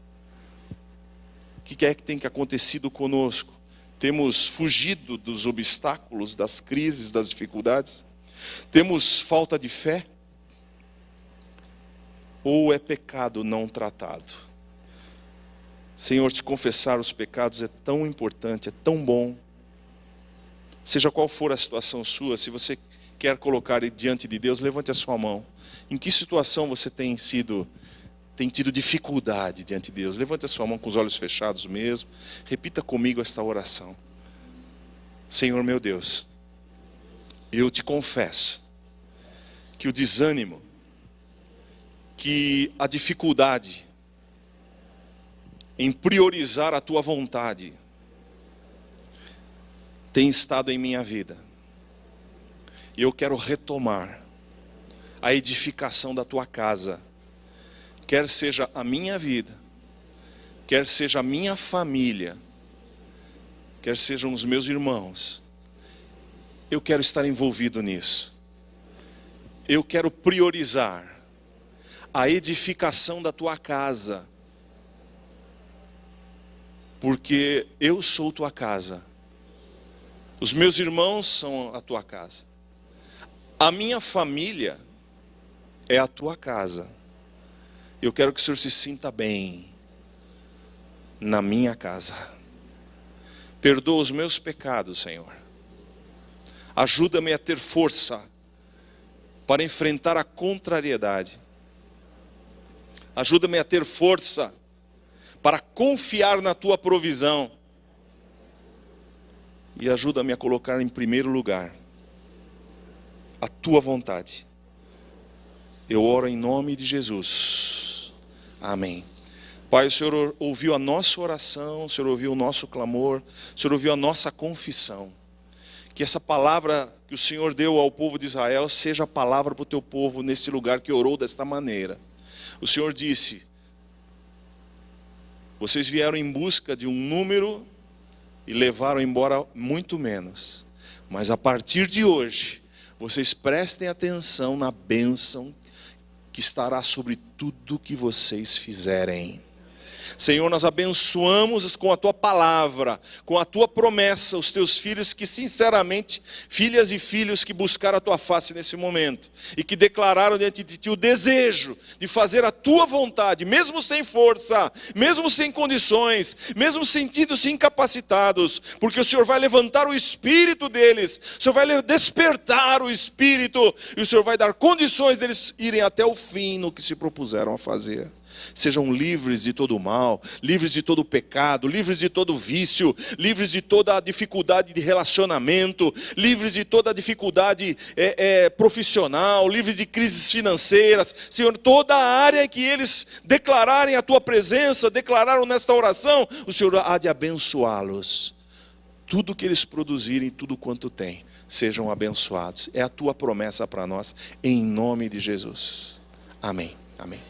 Speaker 1: O que é que tem acontecido conosco? Temos fugido dos obstáculos, das crises, das dificuldades? Temos falta de fé? Ou é pecado não tratado? Senhor, te confessar os pecados é tão importante, é tão bom. Seja qual for a situação sua, se você quer colocar diante de Deus, levante a sua mão. Em que situação você tem tido dificuldade diante de Deus? Levante a sua mão com os olhos fechados mesmo. Repita comigo esta oração. Senhor meu Deus, eu te confesso que o desânimo, que a dificuldade em priorizar a tua vontade tem estado em minha vida. E eu quero retomar a edificação da tua casa, quer seja a minha vida, quer seja a minha família, quer sejam os meus irmãos. Eu quero estar envolvido nisso. Eu quero priorizar a edificação da tua casa, porque eu sou tua casa, os meus irmãos são a tua casa, a minha família é a tua casa. Eu quero que o Senhor se sinta bem na minha casa. Perdoa os meus pecados, Senhor. Ajuda-me a ter força para enfrentar a contrariedade. Ajuda-me a ter força para confiar na tua provisão. E ajuda-me a colocar em primeiro lugar a tua vontade. Eu oro em nome de Jesus. Amém. Pai, o Senhor ouviu a nossa oração, o Senhor ouviu o nosso clamor, o Senhor ouviu a nossa confissão. Que essa palavra que o Senhor deu ao povo de Israel seja a palavra para o teu povo nesse lugar que orou desta maneira. O Senhor disse: vocês vieram em busca de um número e levaram embora muito menos. Mas a partir de hoje, vocês prestem atenção na bênção que estará sobre tudo que vocês fizerem. Senhor, nós abençoamos com a Tua palavra, com a Tua promessa, os Teus filhos que sinceramente, filhas e filhos que buscaram a Tua face nesse momento, e que declararam diante de Ti o desejo de fazer a Tua vontade, mesmo sem força, mesmo sem condições, mesmo sentindo-se incapacitados, porque o Senhor vai levantar o espírito deles, o Senhor vai despertar o espírito, e o Senhor vai dar condições deles irem até o fim no que se propuseram a fazer. Sejam livres de todo o mal, livres de todo o pecado, livres de todo o vício, livres de toda a dificuldade de relacionamento, livres de toda a dificuldade profissional, livres de crises financeiras. Senhor, toda a área em que eles declararem a Tua presença, declararam nesta oração, o Senhor há de abençoá-los. Tudo que eles produzirem, tudo quanto têm, sejam abençoados. É a Tua promessa para nós, em nome de Jesus. Amém. Amém.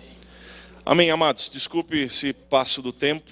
Speaker 1: Amém, amados. Desculpe se passo do tempo.